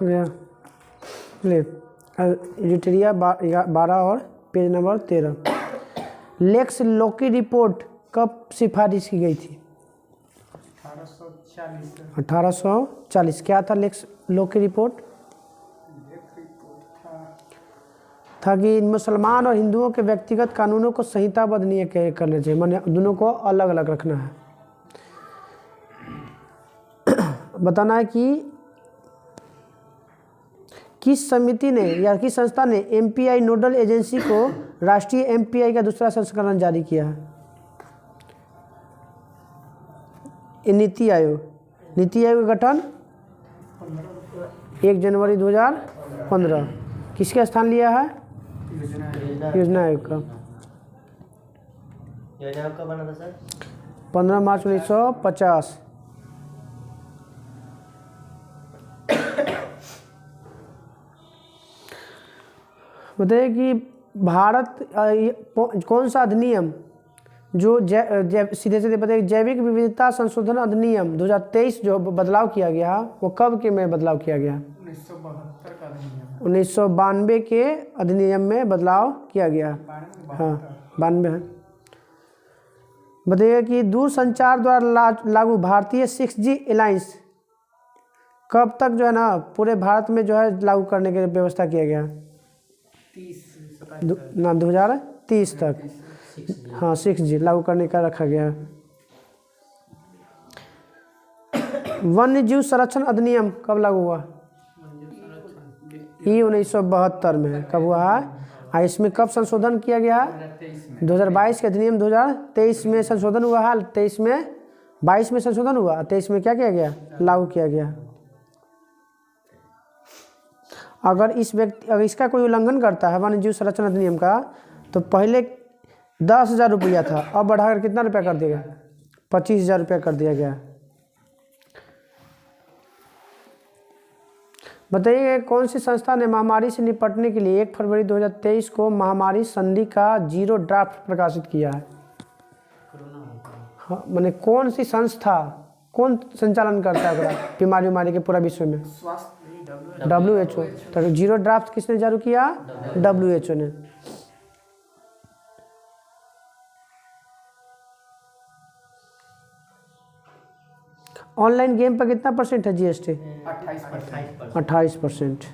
गया ले एडिटोरिया 12 और पेज नंबर 13। लेक्स लोकी रिपोर्ट कब सिफारिश की गई थी? 1840। क्या था लेक्स लोकी रिपोर्ट? था कि मुसलमान और हिंदुओं के व्यक्तिगत कानूनों को संहिताबद्ध नहीं करना चाहिए, माने दोनों को अलग अलग रखना है। बताना है कि किस समिति ने या किस संस्था ने एमपीआई नोडल एजेंसी को राष्ट्रीय एमपीआई का दूसरा संस्करण जारी किया है? नीति आयोग। नीति आयोग का गठन 1 जनवरी 2015। किसके स्थान लिया है? योजना आयोग का। योजना कब बना था सर? 15 मार्च 1950। बताइए कि भारत कौन सा अधिनियम जो सीधे सीधे बताइए जैविक विविधता संशोधन अधिनियम 2023 जो बदलाव किया गया वो कब के में बदलाव किया गया? 1972 का अधिनियम। 1992 के अधिनियम में बदलाव किया गया। हाँ 92 है। बताइए कि दूरसंचार द्वारा लागू भारतीय 6G अलायंस कब तक जो है ना पूरे भारत में जो है लागू करने की व्यवस्था किया गया? 2030 तक। हाँ 6G लागू करने का रखा गया। वन्य जीव संरक्षण अधिनियम कब लागू हुआ? ये 1972 में कब हुआ है? इसमें कब संशोधन किया गया? 2022 के अधिनियम 2023 में संशोधन हुआ है। 23 में 22 में संशोधन हुआ, 23 में क्या किया गया? लागू किया गया। अगर इसका कोई उल्लंघन करता है वन्य जीव संरक्षण अधिनियम का तो पहले 10,000 रुपया था, अब बढ़ाकर कितना रुपया कर दिया गया? 25,000 रुपया कर दिया गया। बताइए कौन सी संस्था ने महामारी से निपटने के लिए 1 फरवरी 2023 को महामारी संधि का 0 ड्राफ्ट प्रकाशित किया है? हाँ मैंने कौन सी संस्था कौन संचालन करता है बीमारी के पूरा विश्व में? WHO। तो 0 ड्राफ्ट किसने जारी किया? WHO ने। ऑनलाइन गेम पर कितना % है GST? 28%।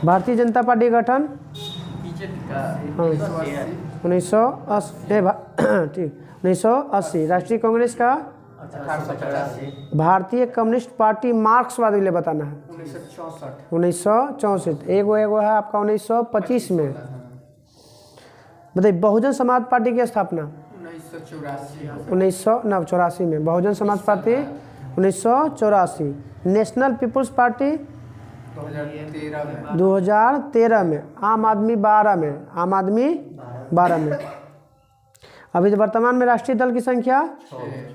भारतीय जनता पार्टी गठन 1980। ठीक 1980। राष्ट्रीय कांग्रेस का 1884। भारतीय कम्युनिस्ट पार्टी मार्क्सवादी के लिए बताना है 1964। एगो है आपका 1925 में। बताइए बहुजन समाज पार्टी की स्थापना 1984 में। Bahujan Samaj party 1984। National people's party 2013 में। आम आदमी 12 में। अभी तो वर्तमान में राष्ट्रीय दल की संख्या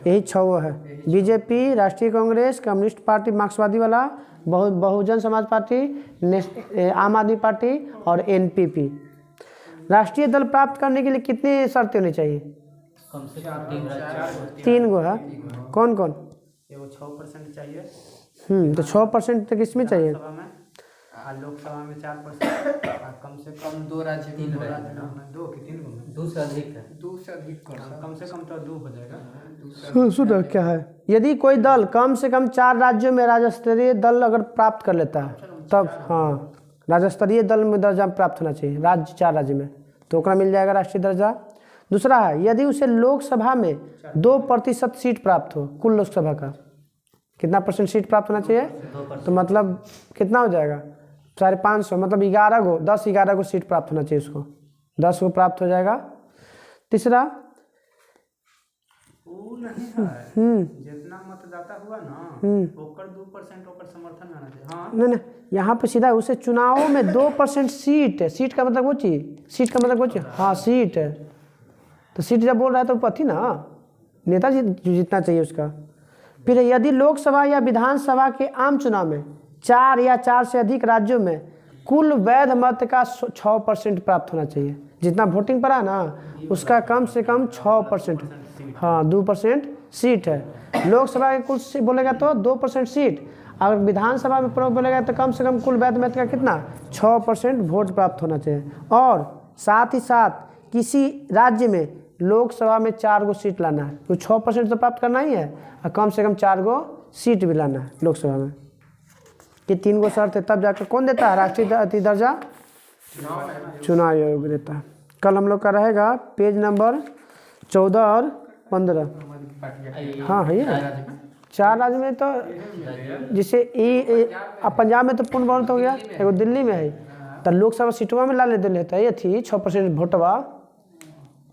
यही 6 है। बीजेपी, राष्ट्रीय कांग्रेस, कम्युनिस्ट पार्टी मार्क्सवादी वाला, बहुजन समाज पार्टी, आम आदमी पार्टी और NPP। राष्ट्रीय दल प्राप्त करने के लिए कितनी शर्तें होनी चाहिए? कम से कम 3 गो है। कौन कौन? 6% चाहिए। तो 6% तक इसमें चाहिए। लोकसभा में 4%। कम से कम 2 राज्य में 2 कि 3 में 2 से अधिक है। 2 से अधिक कम से कम तो 2 हो जाएगा। सुनो क्या है, यदि कोई दल कम से कम 4 राज्यों में राज्य स्तरीय दल अगर प्राप्त कर लेता है तब हाँ राज्य स्तरीय दल में दर्जा प्राप्त होना चाहिए। 4 राज्य में तो ओकरा मिल जाएगा राष्ट्रीय दर्जा। दूसरा है यदि उसे लोकसभा में 2% सीट प्राप्त हो, कुल लोकसभा का कितना % सीट प्राप्त होना चाहिए? तो मतलब कितना हो जाएगा? 550, मतलब 11 गो सीट प्राप्त होना चाहिए उसको। 10 गो प्राप्त हो जाएगा। तीसरा जितना मतदाता हुआ ना ओकर 2% ओकर समर्थन आना चाहिए। हाँ नहीं यहाँ पे सीधा उसे चुनाव में 2% सीट है। सीट का मतलब वो चीज हाँ सीट है। तो सीट जब बोल रहा है तो पति ना नेता जितना चाहिए उसका। फिर यदि लोकसभा या विधानसभा के आम चुनाव में 4 या 4 से अधिक राज्यों में कुल वैध मत का 6% प्राप्त होना चाहिए। जितना वोटिंग पड़ा ना उसका कम से कम 6%। हाँ 2% सीट है। लोकसभा के कुल बोलेगा तो 2% सीट अगर विधानसभा में प्रमुख बोलेगा तो कम से कम कुल वैध का कितना 6% वोट प्राप्त होना चाहिए। और साथ ही साथ किसी राज्य में लोकसभा में 4 गो सीट लाना है, तो 6% तो प्राप्त करना ही है और कम से कम 4 गो सीट भी लाना है लोकसभा में। ये 3 गो शर्त है, तब जाकर कौन देता है राष्ट्रीय अति दर्जा, चुनाव आयोग देता है। कल हम लोग का रहेगा पेज नंबर 14 और 15। हाँ है ये 4 राज्य में तो जैसे पंजाब में तो पूर्ण बहुमत हो गया, एगो दिल्ली में है, तो लोकसभा सीटवा में ला लेते ये थी 6% वोटवा।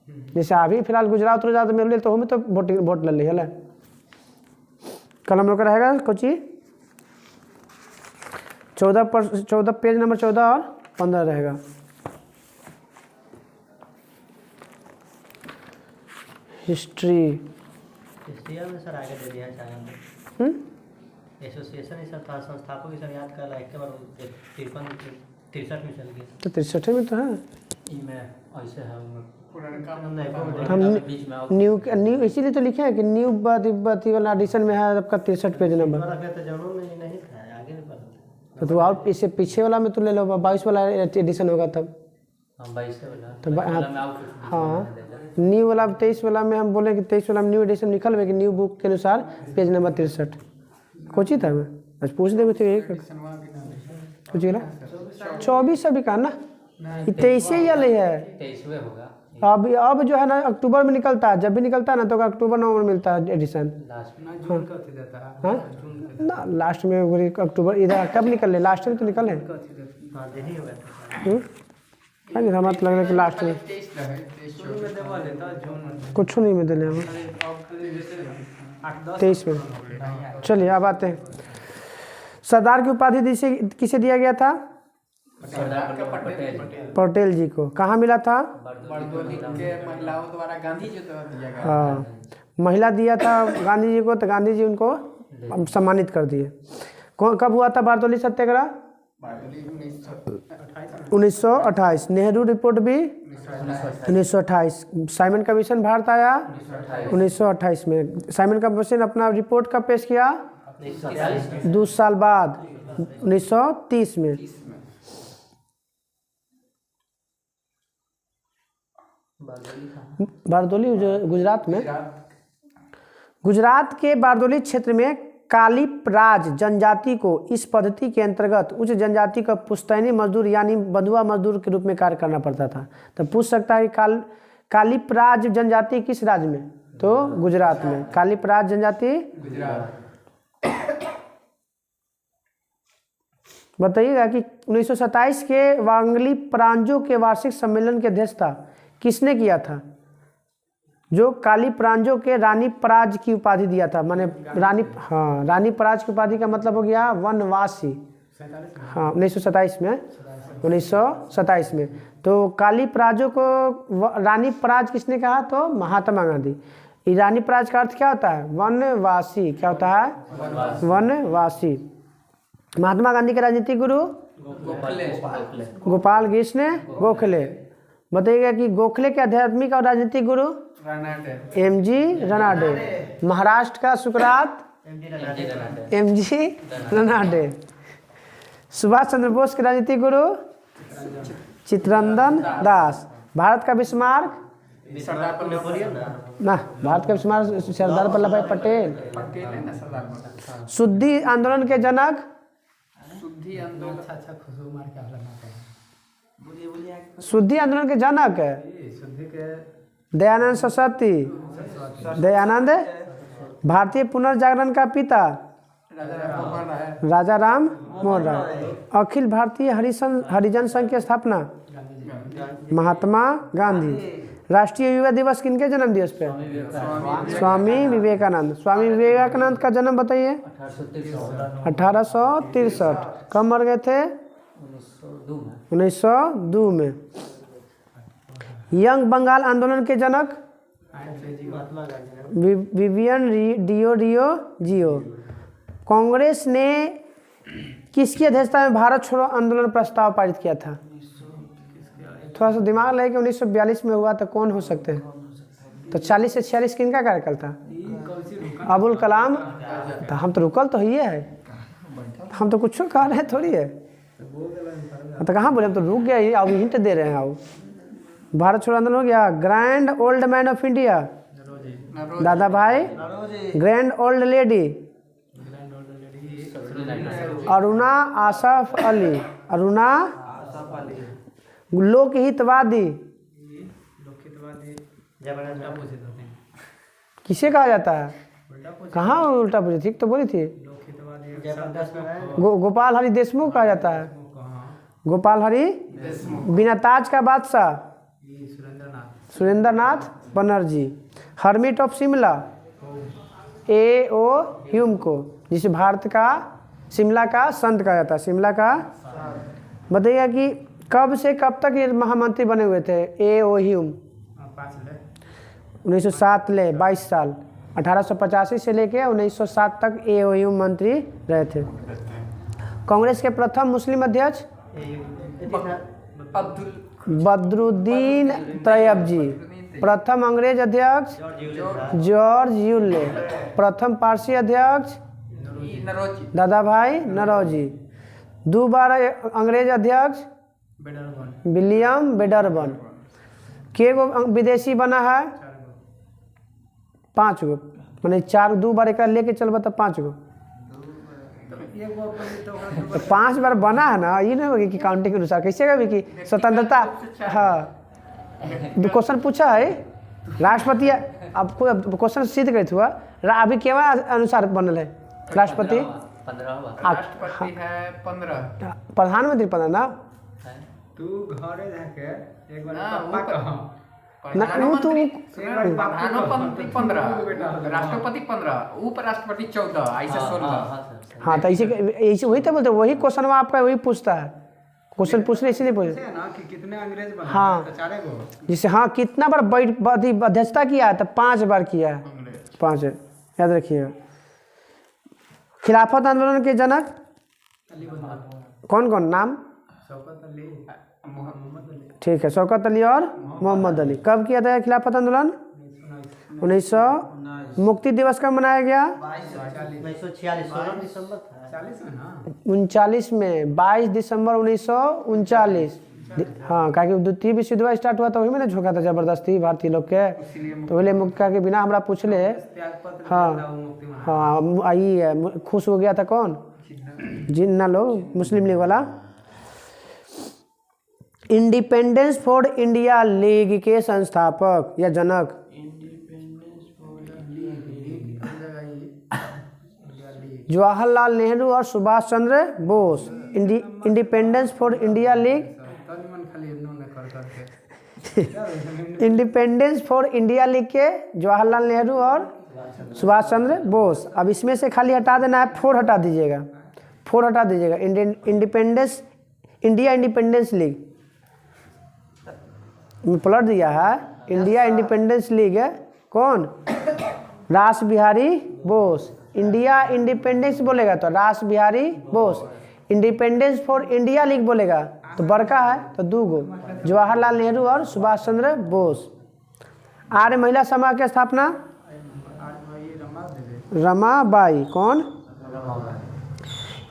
जैसे अभी फिलहाल गुजरात में तो हमें तो वोट ले ली है। कल हम लोग का रहेगा कोची 14 पेज नंबर 14 और 15 रहेगा। हिस्ट्री में सर आगे दे दिया चाहेंगे एसोसिएशन ही सर था संस्थापक ही सर याद कर रहा है के बार 63 में चल गया तो 63 में तो है। में ऐसे है हम न्यू इसीलिए तो लिखे हैं कि न्यू बती वाला एडिशन में है आपका 63 पेज नंबर। तो जन्म में नहीं था, आगे नहीं पढ़ा तो और इससे पीछे वाला में तो ले लो 22 वाला एडिशन होगा तब। हम 22 वाला तो हाँ न्यू वाला 23 वाला में हम बोले कि 23 वाला में न्यू एडिशन निकल में कि न्यू बुक के अनुसार पेज नंबर 63 कोची था मैं आज पूछ देवे थे कुछ 24 अभी का ना 23 ही वाले है 23 होगा। अब जो है ना अक्टूबर में निकलता है, जब भी निकलता है ना तो अक्टूबर नवंबर मिलता है एडिशन। हाँ ना लास्ट में अक्टूबर इधर कब निकल लास्ट में तो निकल है हमारा तो लग रहा है कि लास्ट में कुछ नहीं में दिले हम 23 में। चलिए अब आते हैं सरदार की उपाधि किसे दिया गया था? पटेल जी को। कहाँ मिला था? महिलाओं द्वारा गांधी जी द्वारा दिया गया। हाँ महिला दिया था गांधी जी को, तो गांधी जी उनको सम्मानित कर दिए। कब हुआ था बारदोली सत्याग्रह? 1928। नेहरू रिपोर्ट भी 1928। साइमन कमीशन भारत आया 1928 में। साइमन कमीशन अपना रिपोर्ट कब पेश किया? 2 साल बाद 1930 में। बारदोली गुजरात में। गुजरात के बारदोली क्षेत्र में कालिप राज जनजाति को इस पद्धति के अंतर्गत उच्च जनजाति का पुश्तैनी मजदूर यानी बंधुआ मजदूर के रूप में कार्य करना पड़ता था। तो पूछ सकता है कालिप राज जनजाति किस राज्य में? तो गुजरात में। कालिप राज जनजाति बताइएगा कि 1927 के वांगली प्रांजो के वार्षिक सम्मेलन के अध्यक्षता किसने किया था? जो काली प्रांजो के रानी पराज की उपाधि दिया था, माने रानी पराज की उपाधि का मतलब हो गया वनवासी। हाँ 1927 में 1927 में। तो काली प्राजो को रानी पराज किसने कहा? तो महात्मा गांधी। रानी पराज का अर्थ क्या होता है? वनवासी। क्या होता है? वनवासी। महात्मा गांधी के राजनीतिक गुरु गोपाल कृष्ण गोखले। बताइएगा कि गोखले के आध्यात्मिक और राजनीतिक गुरु MG रनाडे। महाराष्ट्र का सुकरात MG रनाडे। सुभाष चंद्र बोस के राजनीतिक गुरु चित्तरंजन दास। भारत का बिस्मार्क ना, भारत का बिस्मार्क सरदार वल्लभ भाई पटेल। शुद्धि आंदोलन के जनक शुद्धि आंदोलन के जनक दयानंद सरस्वती। दयानंद। भारतीय पुनर्जागरण का पिता राजा राम मोहन राय। अखिल भारतीय हरिजन संघ की स्थापना महात्मा गांधी। राष्ट्रीय युवा दिवस किनके जन्म दिवस पे? स्वामी विवेकानंद। स्वामी विवेकानंद का जन्म बताइए? 1863। कब मर गए थे? 1902 में। यंग बंगाल आंदोलन के जनक विवियन डियो जियो। कांग्रेस ने किसकी अध्यक्षता में भारत छोड़ो आंदोलन प्रस्ताव पारित किया था? थोड़ा सा दिमाग लगे कि 1942 में हुआ तो कौन हो सकते हैं? तो 40 से 46 किनका कार्यकाल था? अबुल कलाम। तो हम तो रुकल तो ही है हम तो कुछ कह रहे हैं थोड़ी है। तो कहाँ बोले, हम तो रुक गया, ये अब हिंट दे रहे हैं। अब भारत छोड़ो आंदोलन हो गया। Grand old man of India Dadabhai, grand old lady Aruna Asaf Ali, Aruna Lokhitwadi किसे कहा जाता है? कहाँ उल्टा पूछी, ठीक तो बोली थी। गोपाल हरि देशमुख कहा जाता है। गोपाल हरि बिना ताज का बादशाह Surendra Nath Banerjee. Hermit of Shimla A O Hume को, जिसे भारत का शिमला का संत कहा जाता है। शिमला का बताइएगा कि कब से कब तक ये महामंत्री बने हुए थे? ए ओ ह्यूम 1907 ले 22 साल, 1885 से लेके 1907 तक ए ओ ह्यूम मंत्री रहे थे। कांग्रेस के प्रथम मुस्लिम अध्यक्ष बदरुद्दीन तैयबजी। प्रथम अंग्रेज अध्यक्ष जॉर्ज यूले। प्रथम पारसी अध्यक्ष दादा भाई नरौजी। 2 बार अंग्रेज अध्यक्ष विलियम बेडरबन। के गो विदेशी बना है? 5 गो, मैंने 4 2 बार एक लेके चलबा तो 5 गो, तो 5 बार बना है ना। ये नहीं होगी कि काउंटिंग के अनुसार कैसे कभी कि स्वतंत्रता। हाँ क्वेश्चन पूछा है राष्ट्रपति, आपको क्वेश्चन सिद्ध करे हुआ अभी केवा अनुसार बनल है राष्ट्रपति? 15 है 15। प्रधानमंत्री 15 ना। तू घरे जाके एक बार ना वो तो प्रधानमंत्री 15, राष्ट्रपति 15, उपराष्ट्रपति 14, ऐसे 16। हाँ तो ऐसे वही तो बोलते, वही क्वेश्चन में आपका वही पूछता है। क्वेश्चन पूछने इसीलिए पूछते हैं ना कि कितने अंग्रेज बने। हाँ, तो 4 गो। जिससे हाँ कितना बार अध्यक्षता किया है? तो 5 बार किया है। 5 याद रखिएगा। खिलाफत आंदोलन के जनक कौन कौन? नाम शौकत अली, मोहम्मद अली। ठीक है, शौकत अली और मोहम्मद अली। कब किया था खिलाफत आंदोलन? 1900। मुक्ति दिवस कब मनाया गया? 39 में 22 दिसंबर 1939। हाँ, क्योंकि द्वितीय विश्व युद्ध स्टार्ट हुआ तो वही मैंने झोंका था जबरदस्ती भारतीय लोग के, तो बोले मुक्त के बिना हमरा पूछ ले। हाँ हाँ, आई है, खुश हो गया था कौन? जिन्ना लोग, मुस्लिम लीग वाला। इंडिपेंडेंस फॉर इंडिया लीग के संस्थापक या जनक? जवाहरलाल नेहरू और Subhash Chandra Bose. Independence for India League, Independence for India League के जवाहरलाल नेहरू और सुभाष चंद्र बोस। अब इसमें से खाली हटा देना है, 4 हटा दीजिएगा, 4 हटा दीजिएगा। इंडिपेंडेंस इंडिया इंडिपेंडेंस लीग में पलट दिया है। इंडिया इंडिपेंडेंस लीग है कौन? रास बिहारी बोस। इंडिया इंडिपेंडेंस बोलेगा तो रास Bihari Bose. Independence for India league बोलेगा तो बड़का है तो 2 गो, जवाहरलाल नेहरू और सुभाष चंद्र बोस। आर्य महिला समाज की स्थापना रमाबाई। कौन?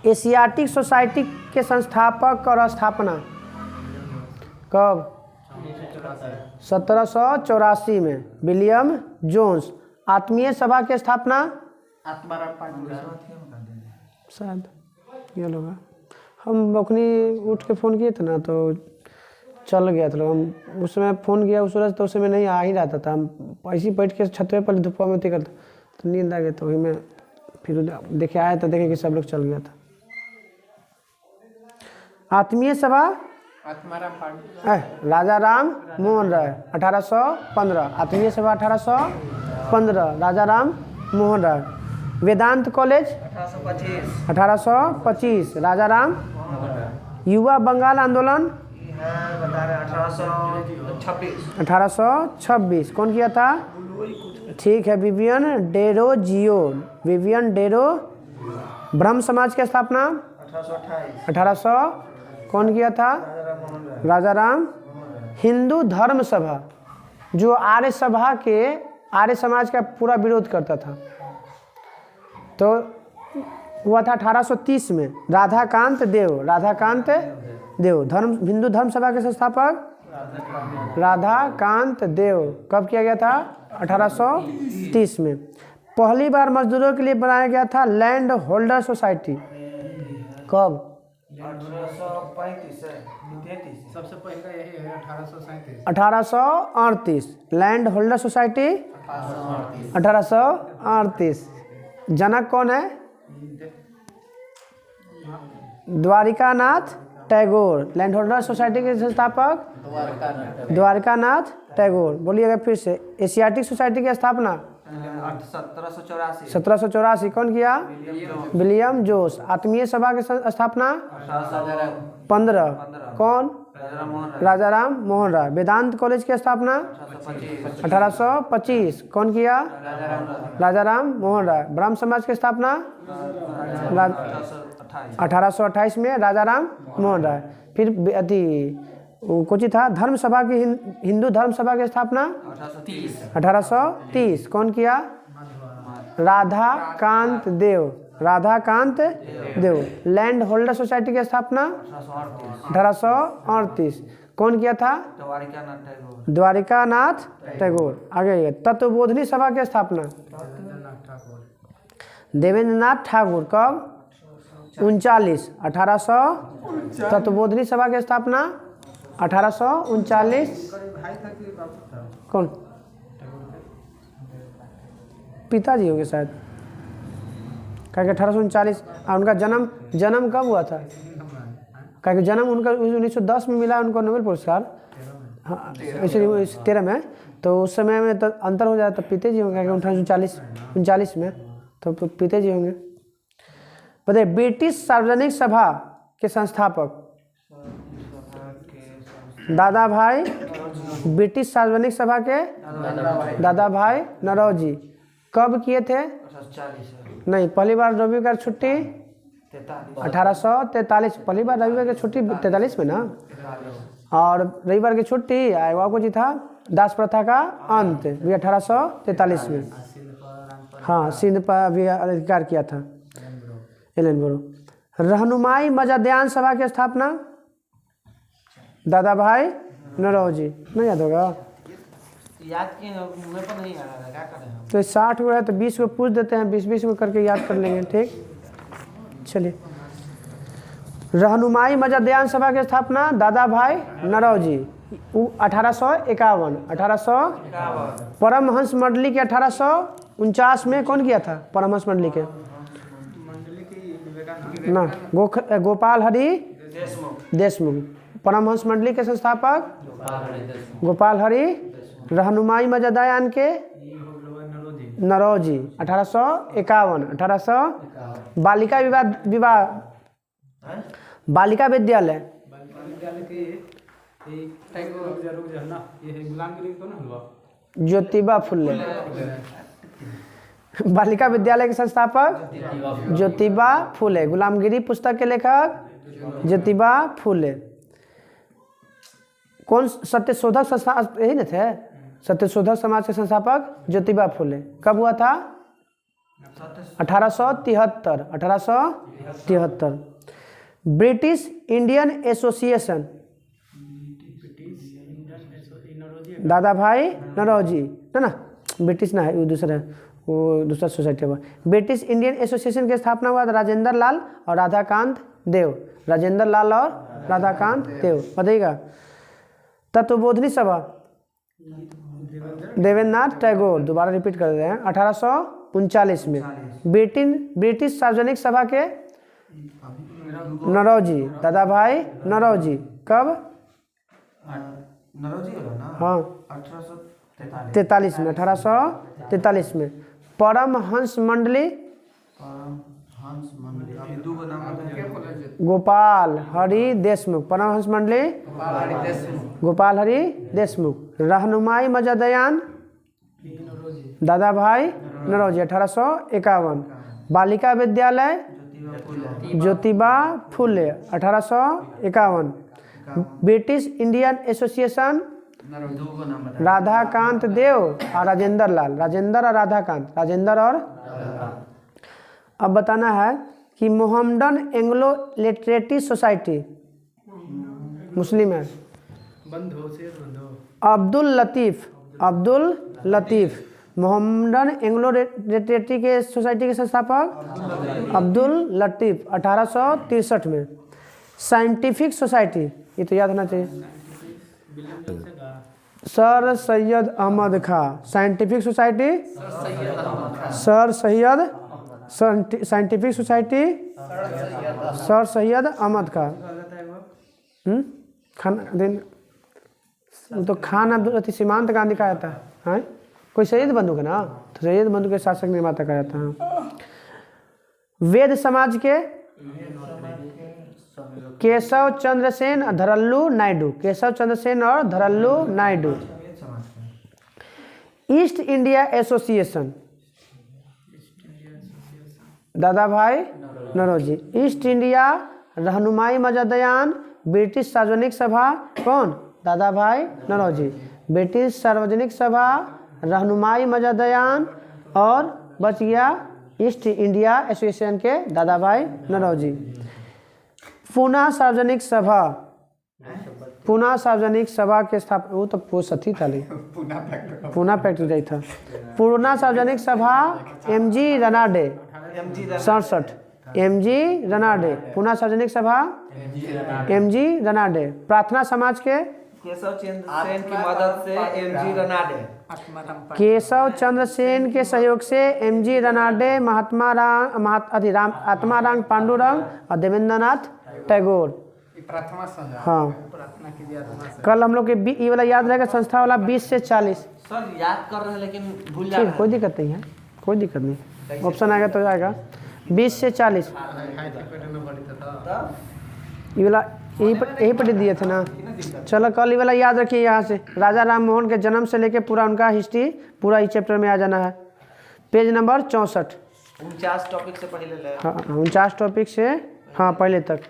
एशियाटिक सोसाइटी के संस्थापक और स्थापना कब? 1784 में विलियम जोन्स। आत्मीय सभा की स्थापना शायद ये लोग, हम अपनी उठ के फ़ोन किए थे ना तो चल गया था। हम उस समय फ़ोन किया उस सूरज तो उस समय नहीं आ ही रहता था। हम ऐसे ही बैठ के छत पे पहले धूप में करता तो नींद आ गया, तो वही मैं फिर देखे आया तो देखे कि सब लोग चल गया था। आत्मीय सभा राजा राम मोहन राय 1815। आत्मीय सभा 1815 राजा राम मोहन राय। वेदांत कॉलेज 1825 राजा राम। युवा बंगाल आंदोलन 1826 कौन किया था? ठीक है, विवियन डेरोजियो। विवियन डेरो। ब्रह्म समाज की स्थापना 1800 कौन किया था? राजा राम। हिंदू धर्म सभा जो आर्य सभा के, आर्य समाज का पूरा विरोध करता था, तो हुआ था 1830 में। राधाकांत देव हिंदू धर्म सभा के संस्थापक राधाकांत देव। कब किया गया था? 1830 में। पहली बार मजदूरों के लिए बनाया गया था लैंड होल्डर सोसाइटी। कब? 1835 सबसे पहले यही है 1837। 1838 लैंड होल्डर सोसाइटी 1838। जनक कौन है? Dwarikanath Tagore. Land holder society के संस्थापक द्वारिकानाथ टैगोर। बोलिएगा फिर से। एशियाटिक सोसाइटी की स्थापना 1784 कौन किया? विलियम जोस। आत्मीय सभा की स्थापना 15 कौन? राजाराम मोहन राय। वेदांत कॉलेज की स्थापना 1825 कौन किया? राजाराम मोहन राय। ब्रह्म समाज की स्थापना 1828 में राजाराम मोहन राय। फिर कुछ था धर्म सभा की हिंदू धर्म सभा की स्थापना 1830 कौन किया? राधाकांत देव। लैंड होल्डर सोसाइटी की स्थापना 1838 कौन किया था? द्वारिकानाथ टैगोर। आगे तत्वबोधिनी सभा की स्थापना देवेंद्रनाथ ठाकुर। कब? 1839। तत्वबोधिनी सभा की स्थापना 1839। कौन? पिताजी होंगे शायद, क्या 1839। उनका जन्म कब हुआ था? क्या जन्म उनका 1910 में मिला उनको नोबेल पुरस्कार। हाँ 13 में, तो उस समय में तो अंतर हो जाता, पिताजी होंगे। 1839 में तो पिताजी होंगे। बताइए ब्रिटिश सार्वजनिक सभा के संस्थापक दादा भाई। ब्रिटिश सार्वजनिक सभा के दादा भाई नरौजी। कब किए थे? नहीं, पहली बार रविवार छुट्टी 1843। पहली बार रविवार की छुट्टी 43 में ना। और रविवार की छुट्टी आया को जी था दास प्रथा का अंत भी 1843 में। हाँ, सिंध पर भी अधिकार किया था एलन बोरो। रहनुमाई मजाध्यान सभा की स्थापना दादा भाई नरौजी। नहीं याद होगा? याद किए मुझे पर नहीं आ रहा है, क्या करें हम? तो 60 को है तो 20 को पूछ देते हैं, 20 को करके याद कर लेंगे। ठीक, चलिए। रहनुमाई मजाध्यान सभा की स्थापना दादा भाई नरौजी 1851। परमहंस मंडली के 1849 में कौन किया था? परमहंस मंडली के ना गोपाल हरि देशमुख। परमहंस मंडली के संस्थापक गोपाल हरि। रहनुमाई मजाध्यान के नरौजी 1851। 1800 बालिका विद्यालय ज्योतिबा फुले। बालिका विद्यालय के संस्थापक ज्योतिबा फुले। गुलामगिरी पुस्तक के लेखक ज्योतिबा फुले। कौन? सत्यशोधक संस्था, यही ना थे? सत्यशोधक समाज के संस्थापक ज्योतिबा फुले। कब हुआ था? 1873। 1873। ब्रिटिश इंडियन एसोसिएशन दादा भाई नरौजी ना। ब्रिटिश ना है, वो दूसरा है, वो दूसरा सोसाइटी है। ब्रिटिश इंडियन एसोसिएशन की स्थापना हुआ था राजेंद्र लाल और राधाकांत देव। राजेंद्र लाल और राधाकांत देव। बताइएगा। तत्वबोधिनी सभा देवेंद्रनाथ टैगोर। दोबारा रिपीट कर रहे हैं। 1839 में। ब्रिटिश सार्वजनिक सभा के नरौजी दादा भाई नरौजी। कब? हाँ 1843 में। 1843 में। परमहंस मंडली गोपाल हरि देशमुख। परमहंस मंडली गोपाल हरि देशमुख। रहनुमाई मजाध्यान दादा भाई नरौजी 1851। Balika Vidyalaya Jyotiba Phule 1851। British Indian association Radhakant देव और राजेंद्र लाल। राजेंद्र और राधाकांत। राजेंद्र और अब बताना है कि मोहम्मडन एंग्लो लिटरेटी सोसाइटी मुस्लिम है। बंधो से बंधो अब्दुल लतीफ़ मोहम्मडन एंग्लो लिटरेटी के सोसाइटी के संस्थापक अब्दुल लतीफ़ 1863 में। साइंटिफिक सोसाइटी, ये तो याद होना चाहिए, sir Syed Ahmad Khan. Scientific society sir Syed, scientific society sir Syed Ahmad Khan. खान दिन वो तो खान अब्दुल लतीफ़ सीमांत गांधी कहा जाता है, कोई सैयद बंधु का ना, तो सैयद बंधु के शासक निर्माता कहा जाता है। वेद समाज के केशव चंद्र सेन और धरल्लू नायडू, केशव चंद्र सेन और धरल्लू नायडू। ईस्ट इंडिया एसोसिएशन दादा भाई नौरोजी। ईस्ट इंडिया रहनुमाई मजादयान ब्रिटिश सार्वजनिक सभा कौन? दादा भाई नौरोजी। ब्रिटिश सार्वजनिक सभा, रहनुमाई मजादयान और बच गया ईस्ट इंडिया एसोसिएशन के दादा भाई नौरोजी। पूना सार्वजनिक सभा, पूना सार्वजनिक सभा के स्थापना, वो तो सती था पूना फैक्ट्री गई था। पूना सार्वजनिक सभा MG रनाडे 67, MG रनाडे। पूना सार्वजनिक सभा MG रनाडे। प्रार्थना समाज के केशव चंद्र सेन की मदद से MG रनाडे, केशव चंद्र सेन के सहयोग से MG रनाडे, आत्माराम पांडुरंग और देवेंद्रनाथ टैगोर। प्रार्थना संघ, हाँ, प्रार्थना कीजिए आत्मा से। कल हम लोग के ये वाला याद रहेगा, संस्था वाला 20 से 40। सर याद कर रहे हैं लेकिन भूल जा ठीक, रहे कोई दिक्कत नहीं है, कोई दिक्कत नहीं, ऑप्शन आएगा तो आएगा 20 से 40। ये वाला यही पर दिए थे ना। चलो कल ये वाला याद रखिए, यहाँ से राजा राम मोहन के जन्म से लेके पूरा उनका हिस्ट्री पूरा इस चैप्टर में आ जाना है। पेज नंबर 64, 49 टॉपिक से पहले ले। हाँ 49 टॉपिक से, हाँ पहले तक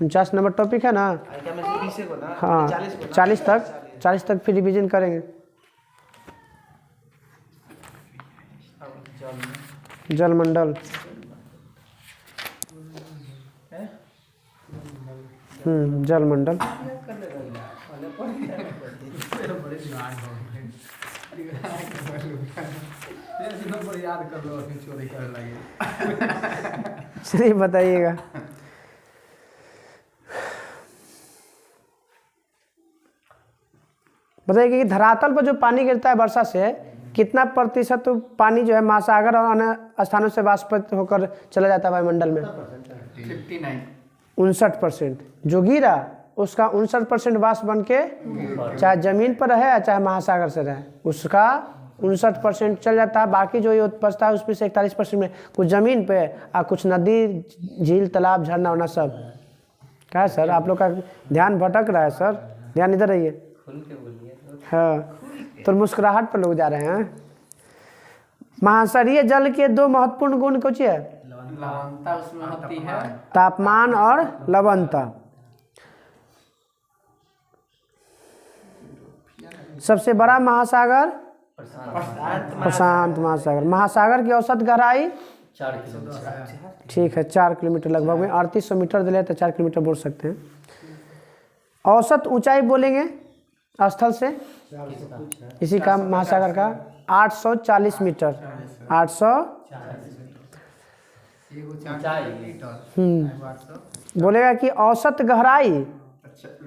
49 नंबर टॉपिक है ना, क्या में से 20 को ना, हाँ 40 तक फिर रिवीजन करेंगे। जलमंडल, जलमंडल। याद कर लो, चोरी कर लगे। चलिए बताइएगा। बताइए कि धरातल पर जो पानी गिरता है वर्षा से, कितना प्रतिशत तो पानी जो है महासागर और अन्य स्थानों से वाष्पित होकर चला जाता है वायुमंडल में? 59%। जो गिरा उसका 59% वाष्प बन के चाहे जमीन पर रहे या चाहे महासागर से रहे, उसका 59% चल जाता है। बाकी जो ये बचता है उसमें से 41% में कुछ ज़मीन पे और कुछ नदी, झील, तालाब, झरना वरना सब। क्या है सर, आप लोग का ध्यान भटक रहा है सर, ध्यान इधर रहिए। हाँ, तो मुस्कुराहट पर लोग जा रहे हैं। महासागरीय जल के दो महत्वपूर्ण गुण कुछ है, लवणता उसमें होती है, तापमान और लवणता। सबसे बड़ा महासागर प्रशांत महासागर। महासागर की औसत गहराई 4 किलोमीटर। ठीक है, 4 किलोमीटर लगभग में 3800 मीटर दिले तो 4 किलोमीटर बोल सकते हैं। औसत ऊंचाई बोलेंगे स्थल से, इसी का महासागर का 840 मीटर। 800 बोलेगा कि औसत गहराई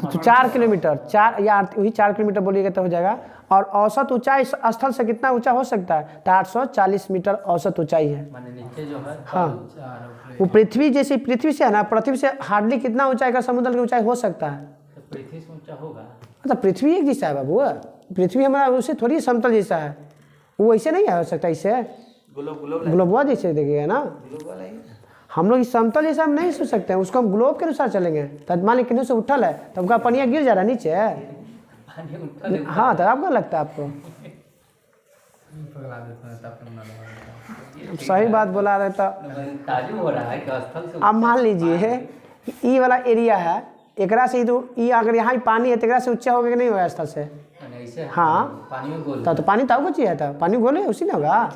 तो 4 किलोमीटर, 4 या वही 4 किलोमीटर बोलिएगा तो हो जाएगा। और औसत ऊंचाई स्थल से कितना ऊंचा हो सकता है? तो 840 मीटर औसत ऊंचाई है। माने नीचे जो है, हाँ, वो पृथ्वी जैसे, पृथ्वी से है ना, पृथ्वी से हार्डली कितना ऊंचाई का समुद्र की ऊंचाई हो सकता है? पृथ्वी से ऊंचा होगा। मतलब पृथ्वी एक जैसा है बाबू, पृथ्वी हमारा उससे थोड़ी समतल जैसा है, वो ऐसे नहीं हो सकता, इससे ग्लोबवा जैसे देखिएगा ना। हम लोग इस समतल जैसा हम नहीं सोच सकते हैं, उसको हम ग्लोब के अनुसार चलेंगे। तो मान लीजिए किन्हीं से उठल है तो हमका पनिया गिर जा रहा है नीचे। हाँ, तो आपको लगता है आपको सही बात बोला रहे तो। ताजुब हो रहा है कि स्थल से। अब मान लीजिए ये वाला एरिया है, एकरा से तो ये अगर यहाँ पानी है तो एकरा से ऊंचा होगा कि नहीं होगा स्थल से? ऐसे हाँ, पानी में गोल तो पानी तो आपको चाहिए था, पानी गोले उसी ने होगा।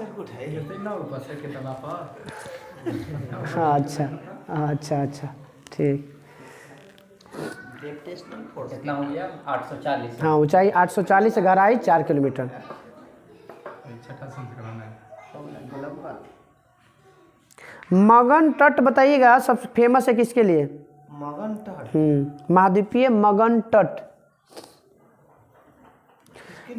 हाँ अच्छा अच्छा अच्छा ठीक। कितना हो गया 840। हाँ ऊंचाई 840 गहराई 4 किलोमीटर। मगन तट बताइएगा सबसे फेमस है किसके लिए? मगन तट। महाद्वीपीय मगन तट।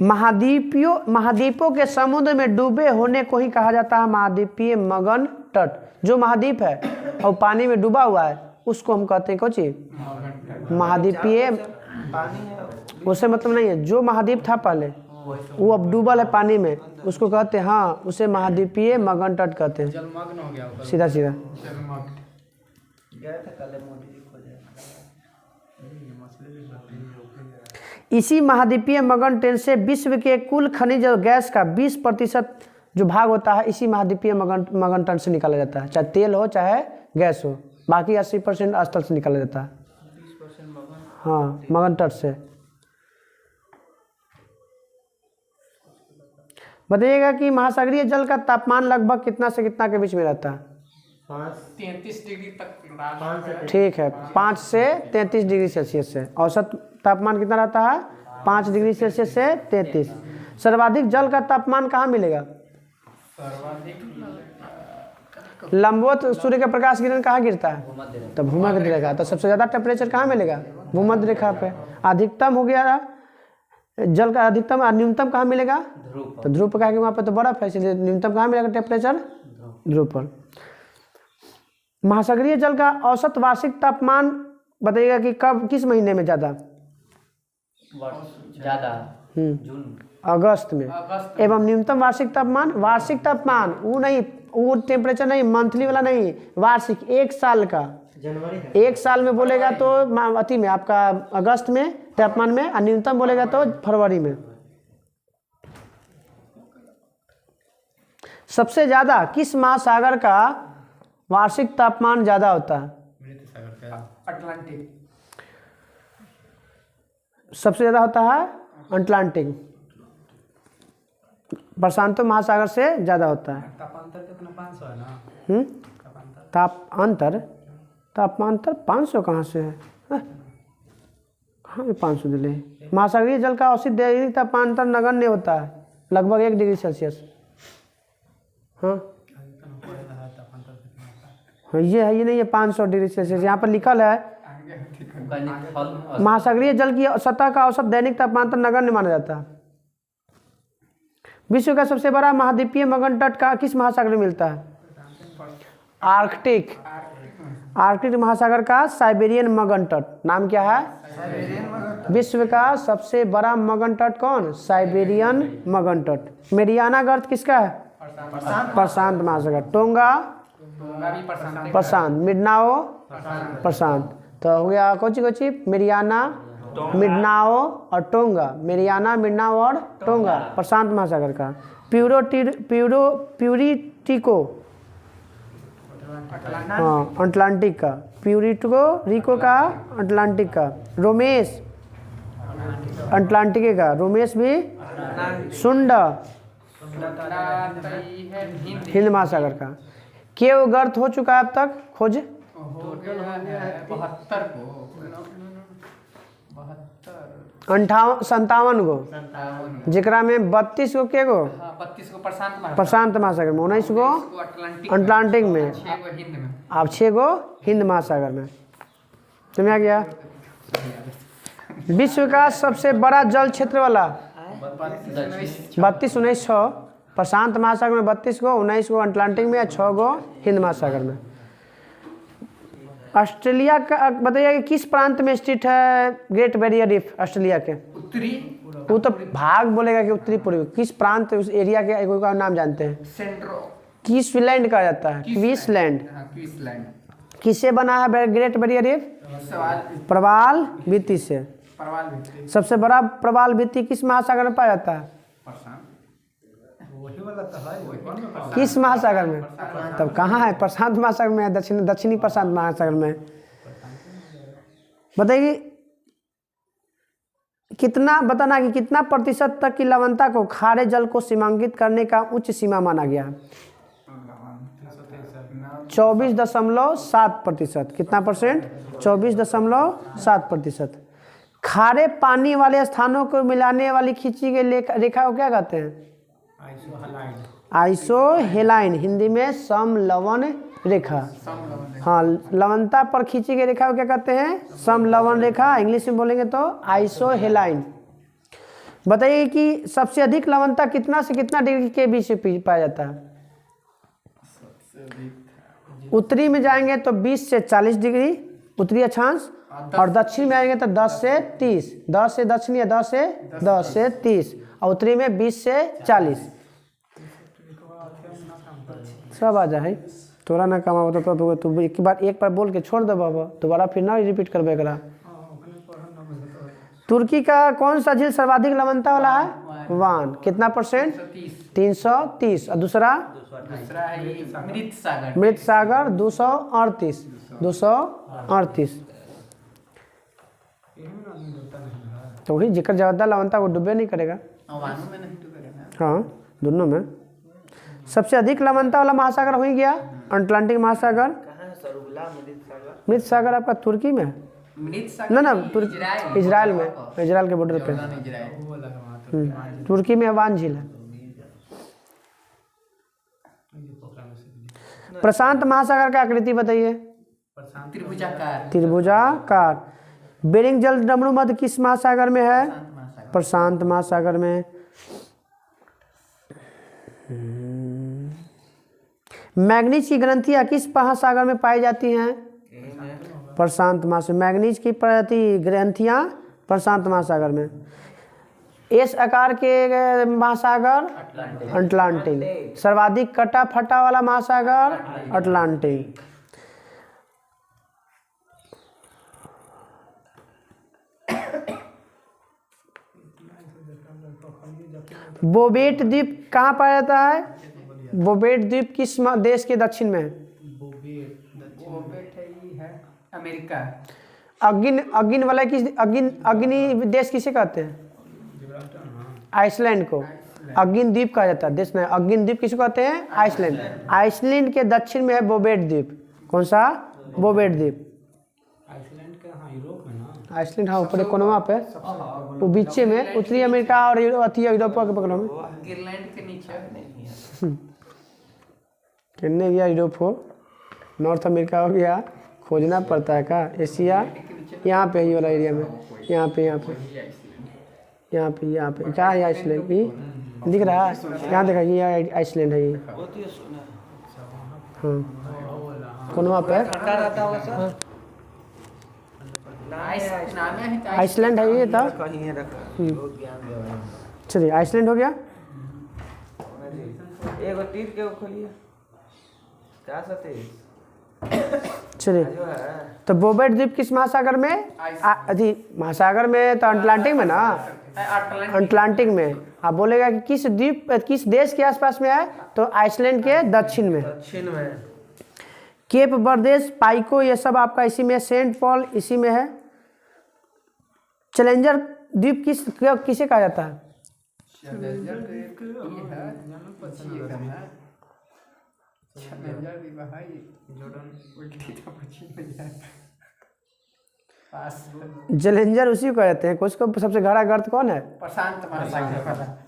महाद्वीपों के समुद्र में डूबे होने को ही कहा जाता है महाद्वीपीय मगन तट। जो महाद्वीप है और पानी में डूबा हुआ है उसको हम कहते हैं कौन चीज? महाद्वीपीय। उससे मतलब नहीं है, जो महाद्वीप था पहले वो अब डूबल है पानी में उसको कहते हैं, हाँ उसे महाद्वीपीय मगन तट कहते हैं। जलमग्न हो गया होगा। सीधा सीधा इसी महाद्वीपीय मगन तट से विश्व के कुल खनिज और गैस का 20% जो भाग होता है इसी महाद्वीपीय मगन तट से निकाला जाता है, चाहे तेल हो चाहे गैस हो। बाकी 80% स्थल से निकाला जाता है। हाँ मगन तट से। बताइएगा कि महासागरीय जल का तापमान लगभग कितना से कितना के बीच में रहता है? 33 डिग्री तक। ठीक है, 5 से 33 डिग्री सेल्सियस से। औसत तापमान कितना रहता है? 5 डिग्री सेल्सियस से 33। सर्वाधिक जल का तापमान कहाँ मिलेगा? लंबवत सूर्य का प्रकाश किरण कहाँ गिरता है? तो भूमध्य रेखा। तो सबसे ज़्यादा टेम्परेचर कहाँ मिलेगा? भूमध्य रेखा पे। अधिकतम हो गया जल का, अधिकतम और न्यूनतम कहाँ मिलेगा? तो ध्रुव पर। कहा कि वहाँ पे तो बर्फ है इसलिए न्यूनतम कहाँ मिलेगा टेम्परेचर? ध्रुव पर। महासागरीय जल का औसत वार्षिक तापमान बताइएगा कि कब किस महीने में ज़्यादा? जून अगस्त में। एवं न्यूनतम वार्षिक तापमान? वार्षिक तापमान वो नहीं, वो टेम्परेचर नहीं, मंथली वाला नहीं, वार्षिक 1 साल का। जनवरी है। 1 साल में बोलेगा तो अति में आपका अगस्त में तापमान में, और न्यूनतम बोलेगा तो फरवरी में। सबसे ज़्यादा किस महासागर का वार्षिक तापमान ज़्यादा होता है? अटलांटिक। सबसे ज़्यादा होता है अटलांटिक। प्रशांत महासागर से ज़्यादा होता है। तापांतर कितना? 500 है ना? तापांतर 500 कहाँ से है? कहाँ में 500 दिले? महासागरीय जल का औसत दैनिक तापांतर नगण्य होता है, लगभग 1 डिग्री सेल्सियस। हाँ ये है, ये नहीं है 500 डिग्री सेल्सियस, यहाँ पर लिखल है। महासागरीय जल की सतह का औसत दैनिक तापमान नगण्य माना जाता है। विश्व का सबसे बड़ा महाद्वीपीय मगन तट का किस महासागर में मिलता है? आर्कटिक। आर्कटिक महासागर का साइबेरियन मगन तट। नाम क्या है? विश्व का सबसे बड़ा मगन तट कौन? साइबेरियन मगन तट। मेरियाना गर्त किसका है? प्रशांत महासागर। टोंगा प्रशांत। मिडनाओ प्रशांत। तो हो गया कोची कोची? मेरियाना, मिडनाओ और टोंगा। मेरियाना, मिडनाओ और टोंगा प्रशांत महासागर का। प्यूरिटिको हाँ अटलांटिक का। प्यूरिटिको रिको का अटलांटिक का। रोमेश अटलांटिक का। रोमेश भी। सुंड हिंद महासागर का। केव गर्त हो चुका है अब तक खोज? 57 गो, जेकरा में 32 गो के गो 32 को प्रशांत महासागर में, 19 गो अटलांटिक में, 6 को हिंद में। अब 6 गो हिंद महासागर में। तुम्हें आ गया? विश्व का सबसे बड़ा जल क्षेत्र वाला 32 1900 प्रशांत महासागर में 32 गो, 19 गो अटलांटिक में, 6 गो हिंद महासागर में। ऑस्ट्रेलिया का बताइए कि किस प्रांत में स्थित है ग्रेट बैरियर रीफ? ऑस्ट्रेलिया के उत्तरी। वो तो भाग बोलेगा कि उत्तरी पूर्वी। किस प्रांत उस एरिया के एक का नाम जानते हैं? सेंट्रो। क्वींसलैंड कहा जाता है। क्वींसलैंड। क्वींसलैंड। किससे बना है ग्रेट बैरियर रीफ? प्रवाल भित्ति से। प्रवाल भित्ति। सबसे बड़ा प्रवाल भित्ति किस महासागर में पाया जाता है? किस महासागर में? तब कहाँ है? प्रशांत महासागर में है, दक्षिणी प्रशांत महासागर में। बताइए कितना, बताना कि कितना प्रतिशत तक की लवणता को खारे जल को सीमांकित करने का उच्च सीमा माना गया है? 24.7%। कितना परसेंट? 24.7%। खारे पानी वाले स्थानों को मिलाने वाली खींची गई रेखा को क्या कहते हैं? आइसोहेलाइन, हिंदी में समलवन रेखा। हाँ, लवणता पर खींची गई रेखा को क्या कहते हैं? समलवन रेखा। इंग्लिश में बोलेंगे तो आइसोहेलाइन। बताइए कि सबसे अधिक लवणता कितना से कितना डिग्री के बीच से पाया जाता है? उत्तरी में जाएंगे तो 20 से 40 डिग्री उत्तरी अक्षांश, और दक्षिण में आएंगे तो 10 से 30। 10 से दक्षिण या 10 से 30, और उत्तरी में 20 से 40। सब आ जाए तोरा ना कमा तो तू एक बार बोल के छोड़ दे बाबा, दोबारा फिर ना रिपीट करबे करा। तुर्की का कौन सा झील सर्वाधिक लवणता वाला है? वान। कितना परसेंट? 330। और दूसरा मृत सागर 238। तो वही जिक्र ज्यादा लवणता वो डूबे नहीं करेगा। हाँ, दोनों में। सबसे अधिक लवणता वाला महासागर हो ही गया अटलांटिक महासागर। मृत सागर आपका तुर्की में है ना इजराइल में, इजराइल के बॉर्डर पे। तुर्की में वान झील है। प्रशांत महासागर का आकृति बताइए। त्रिभुजाकार। बेरिंग जल डमरू मध्य किस महासागर में है? प्रशांत महासागर में। मैग्नीज की ग्रंथियां किस महासागर में पाई जाती हैं? प्रशांत महासागर। मैग्नीज की ग्रंथियां प्रशांत महासागर में। एस आकार के महासागर अटलांटिक। सर्वाधिक कटा फटा वाला महासागर अटलांटिक। बोबेट द्वीप कहाँ पाया जाता है? बोबेट द्वीप किस देश के दक्षिण में है? अमेरिका। अगिन वाला किस अग्नि देश किसे कहते हैं? आइसलैंड को अगिन द्वीप कहा जाता है। देश में अगिन द्वीप किसे कहते हैं? आइसलैंड। आइसलैंड के दक्षिण में है बोबेट द्वीप। कौन सा? बोबेट द्वीप। आइसलैंड हाँ ऊपर कोनवा पे, वो बीचे में उत्तरी अमेरिका और यूरोप के बगल में। ग्रीनलैंड के नीचे किन्ने गया यूरोप हो, नॉर्थ अमेरिका हो गया, खोजना पड़ता है का? एशिया यहाँ पे ही वाला एरिया में, यहाँ पे क्या है? आइसलैंड ही दिख रहा है यहाँ, देखा ये आइसलैंड है ये। हाँ कोनवा पे आइसलैंड है ये था। चलिए आइसलैंड हो गया। चलिए तो बोबेट द्वीप किस महासागर में? महासागर में तो अटलांटिक में ना, अटलांटिक में। आप बोलेगा कि किस द्वीप किस देश के आसपास में है? तो आइसलैंड के दक्षिण में। केप वर्देस, पाइको, ये सब आपका इसी में। सेंट पॉल इसी में है। चैलेंजर द्वीप किसे कहा जाता है? जलेंजर उसी को कहते हैं। उसको सबसे गहरा गर्त कौन है? प्रशांत महासागर।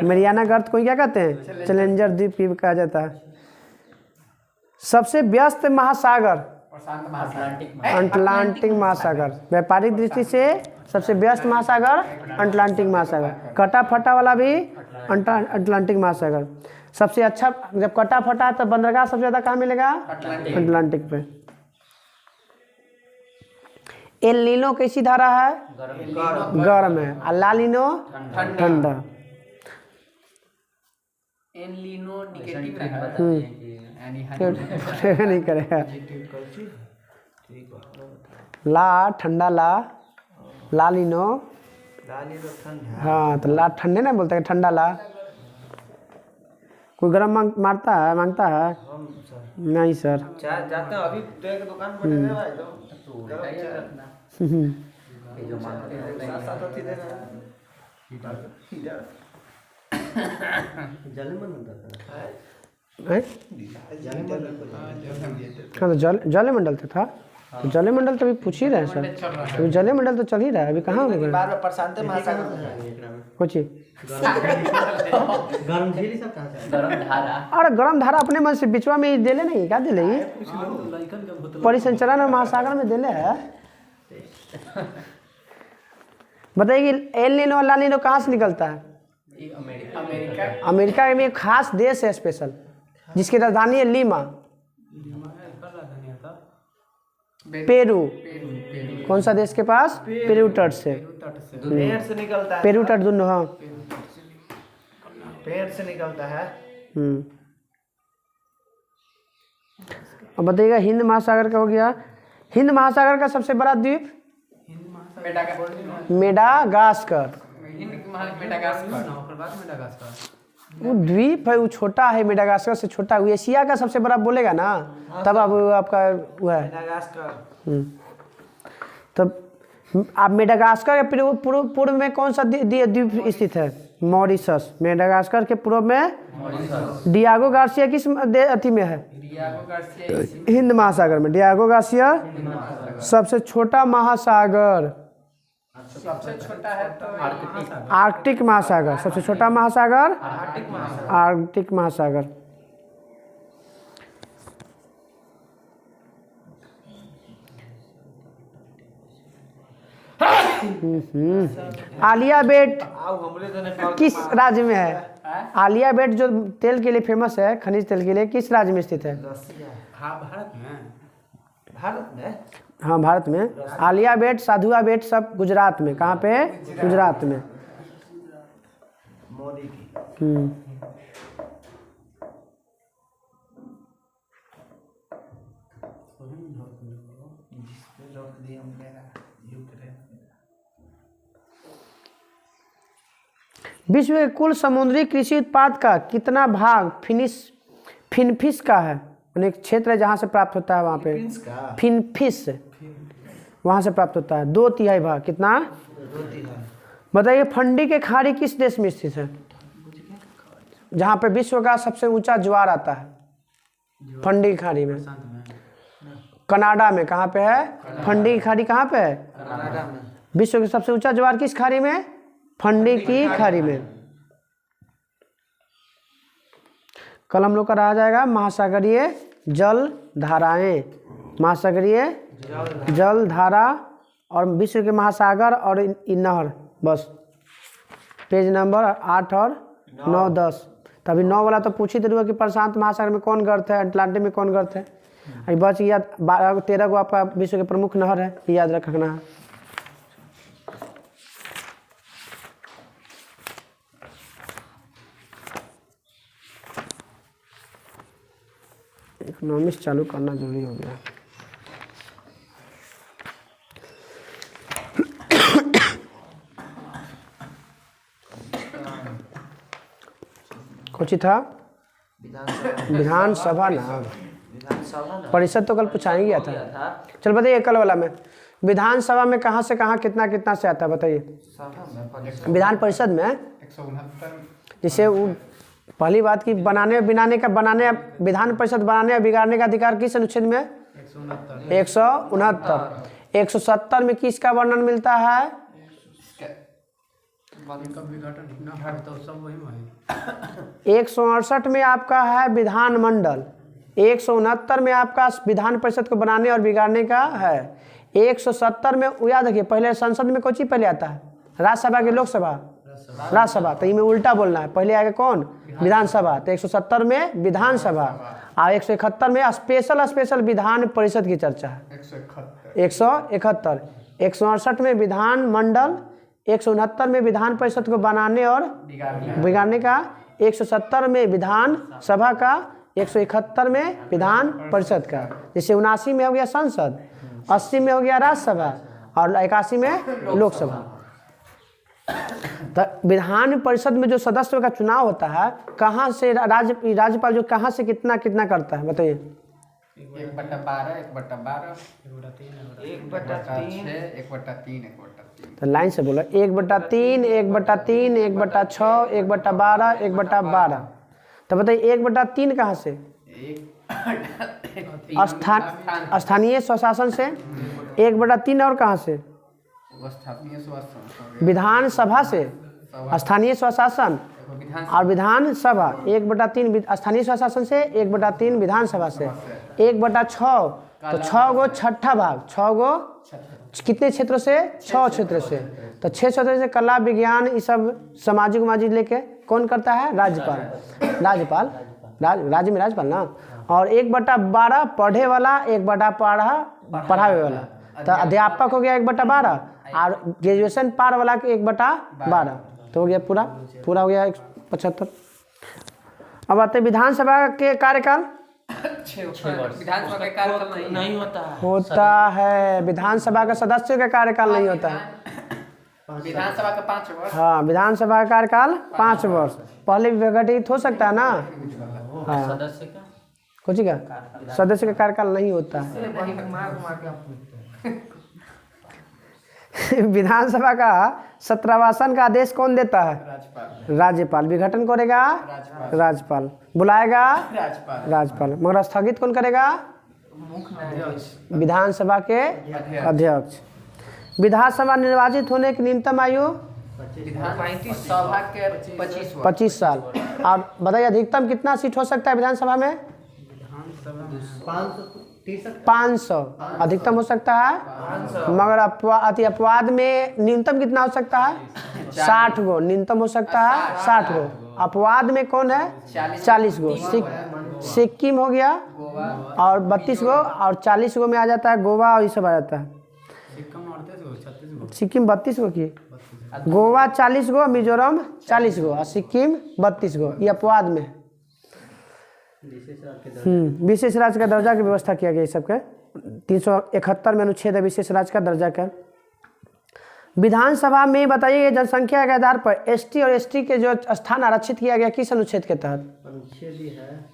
मरियाना गर्त को क्या कहते हैं? चैलेंजर द्वीप भी कहा जाता है। सबसे व्यस्त महासागर अटलांटिक महासागर। व्यापारिक दृष्टि से सबसे व्यस्त महासागर अटलांटिक महासागर। कटा फटा वाला भी अटलांटिक महासागर। सबसे अच्छा जब कटा फटा तो बंदरगाह सबसे ज्यादा कहाँ मिलेगा? अटलांटिक पे। एल नीनो कैसी धारा है? गर्म है। और ला नीनो ठंडा। एल नीनो नेगेटिव नहीं करेगा। ला ठंडा, ला नीनो। हाँ तो ला ठंडे ना बोलते हैं, ठंडा ला। कोई गरम मांगता है? नहीं सर। जाते हैं अभी तो एक दुकान पर हैं? हाँ तो जल मंडल तो था, तो जल मंडल तो अभी पूछ ही रहे हैं सर, अभी जल मंडल तो चल ही रहा है, अभी कहाँ हो गए बार बार प्रशांत महासागर कुछ। गर्म झील ही सब कहाँ से अरे गरम धारा अपने मन से बिचवा में दे ले नहीं क्या दे ले परिसंचरण और महासागर में दे ले है। बताइए कि एल नीनो और ला नीनो कहाँ से निकलता है? अमेरिका में एक खास देश है स्पेशल, जिसकी राजधानी है लीमा, पेरू। कौन सा देश के पास? पेरू तट से। पेड़ से निकलता है, पेरू तट दोनों, हाँ पेड़ से निकलता है। अब बताइएगा हिंद महासागर का हो गया। हिंद महासागर का सबसे बड़ा द्वीप मेडागास्कर। वो द्वीप है, वो छोटा है, मेडागास्कर से छोटा। वो एशिया का सबसे बड़ा बोलेगा ना तब अब आपका वो है। तब आप मेडागास्कर के पूर्व में कौन सा द्वीप स्थित है? मॉरिशस। मेडागास्कर के पूर्व में डियागो गार्सिया किस अथी में है? हिंद महासागर में। डियागो गार्सिया सबसे छोटा महासागर, सबसे छोटा है तो आर्कटिक महासागर। सबसे छोटा महासागर आर्कटिक महासागर। आलिया बेट किस राज्य में है? आलिया बेट जो तेल के लिए फेमस है, खनिज तेल के लिए, किस राज्य में स्थित है? हाँ भारत में। आलिया बेट, साधुआ बेट सब गुजरात में। कहाँ पे? गुजरात में। मोदी की विश्व के कुल समुद्री कृषि उत्पाद का कितना भाग फिनफिश का है? एक क्षेत्र है जहाँ से प्राप्त होता है, वहाँ पे फिनफिश वहाँ से प्राप्त होता है। 2/3 भाग। कितना? 2/3। बताइए फंडी के खाड़ी किस देश में स्थित है? जहाँ पे विश्व का सबसे ऊंचा ज्वार आता है, फंडी की खाड़ी में। कनाडा में। कहाँ पे है? फंडी की खाड़ी कहाँ पे है? कनाडा में। विश्व के सबसे ऊंचा ज्वार किस खाड़ी में? फंडी की खाड़ी में। कल हम लोग का रहा जाएगा महासागरीय जल धाराएं। महासागरीय जल धारा और विश्व के महासागर और नहर। बस पेज नंबर 8 और 9, 10। तभी 9 वाला तो पूछ ही तो कि प्रशांत महासागर में कौन गर्त है, अटलांटिक में कौन गर्त है। अभी बच गया 12 13 को आपका विश्व के प्रमुख नहर है, याद रखना है। इकोनॉमिक्स चालू करना जरूरी हो गया। कुछ था विधानसभा ना, परिषद तो कल पूछाया गया था। चल बताइए कल वाला में विधानसभा में कहाँ से कहाँ कितना कितना से आता है बताइए? विधान परिषद में 169। जैसे वो पहली बात की बनाने विधान परिषद बनाने और बिगाड़ने का अधिकार किस अनुच्छेद में? 169। 170 में किसका वर्णन मिलता है? 168 में आपका है विधानमंडल। 169 में आपका विधान परिषद को बनाने और बिगाड़ने का है। 170 में याद रखिए पहले संसद में कौन चीज पहले आता है? राज्यसभा के लोकसभा, राज्यसभा। तो इनमें उल्टा बोलना है, पहले आएगा कौन? विधानसभा। तो 170 में विधानसभा और 171 में स्पेशल विधान परिषद की चर्चा है। 171। 168 में विधान मंडल, 169 में विधान परिषद को बनाने और बिगाड़ने का, 170 में विधान सभा का, 171 में विधान परिषद का। जैसे 79 में हो गया संसद, 80 में हो गया राज्यसभा और 81 में लोकसभा। तो विधान परिषद में जो सदस्य का चुनाव होता है कहाँ से राज्यपाल जो कहाँ से कितना कितना करता है बताइए? 1/12, 1/12, 1/3, 1/3। तो लाइन से बोलो 1/3, 1/3, 1/6, 1/12, 1/12। तो तो बताइए 1/3 कहाँ से? स्थानीय स्वशासन से। 1/3 और कहाँ से? विधानसभा से। स्थानीय स्वशासन और विधानसभा 1/3 स्थानीय स्वशासन से, 1/3 विधानसभा से, 1/6 तो 6 गो छठा भाग, 6 गो कितने क्षेत्रों से? 6 क्षेत्र से। तो 6 क्षेत्र से कला विज्ञान ये सब सामाजिक लेके कौन करता है? राज्यपाल। राज्य में राज्यपाल ना। और 1/12 पढ़े वाला, 1/12 पढ़ावे वाला। तो अध्यापक हो गया 1/12 और ग्रेजुएशन पार वाला के 1/12। तो हो गया पूरा हो गया 75। अब आते विधानसभा के कार्यकाल। विधानसभा का कार्यकाल नहीं होता है। विधानसभा का सदस्य का कार्यकाल नहीं होता है। विधानसभा का 5 वर्ष। हाँ, विधानसभा का कार्यकाल 5 वर्ष। पहले विघटित हो सकता है ना। हाँ, सदस्य का कुछ का सदस्य का कार्यकाल नहीं होता है। विधानसभा का सत्रावसान का आदेश कौन देता है? राज्यपाल। विघटन करेगा राज्यपाल। बुलाएगा राज्यपाल। मगर स्थगित कौन करेगा? विधानसभा के अध्यक्ष। विधानसभा निर्वाचित होने की न्यूनतम आयु? सभा के 25 साल। और बताइए अधिकतम कितना सीट हो सकता है विधानसभा में? 500 अधिकतम हो सकता है। मगर अपवाद में न्यूनतम कितना हो सकता है? 60 गो न्यूनतम हो सकता है। 60 गो। अपवाद में कौन है? 40 गो। सिक्किम हो गया और 32 गो, और 40 गो में आ जाता है गोवा और ये सब आ जाता है। सिक्किम 32 गो की, गोवा 40 गो, मिजोरम 40 गो और सिक्किम 32 गो। ये अपवाद में विशेष राज्य का दर्जा की व्यवस्था किया गया। इस सबके 371 में अनुच्छेद है विशेष राज्य का दर्जा का। विधानसभा में बताइए जनसंख्या के आधार पर एसटी और एसटी के जो स्थान आरक्षित किया गया किस अनुच्छेद के तहत? अनुच्छेद ही है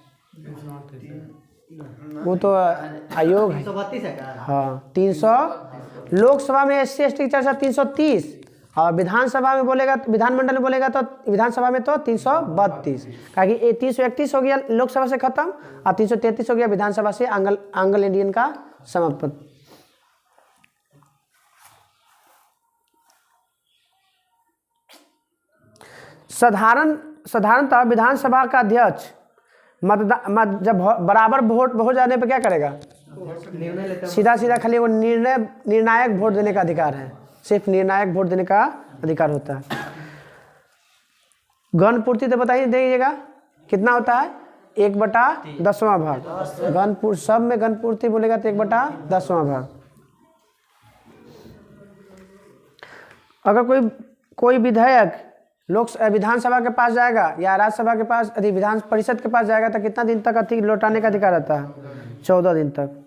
वो तो आयोग है। 332 है का? हाँ 300। लोकसभा में एससी एसटी की चर्चा 330 और विधानसभा में बोलेगा, विधानमंडल में बोलेगा तो विधानसभा में तो 332। क्योंकि ये 331 हो गया लोकसभा से खत्म और 333 हो गया विधानसभा से एंग्लो इंडियन का समापन। साधारणतः विधानसभा का अध्यक्ष जब बराबर वोट हो जाने पर क्या करेगा? सीधा खाली वो निर्णायक वोट देने का अधिकार है। सिर्फ निर्णायक वोट देने का अधिकार होता है। गण पूर्ति तो बताइए दीजिएगा कितना होता है? 1/10वां भाग। सब में गण पूर्ति बोलेगा तो 1/10वां भाग। अगर कोई विधेयक विधानसभा के पास जाएगा या राज्यसभा के पास विधान परिषद के पास जाएगा तो कितना दिन तक अति लौटाने का अधिकार रहता है? 14 दिन तक।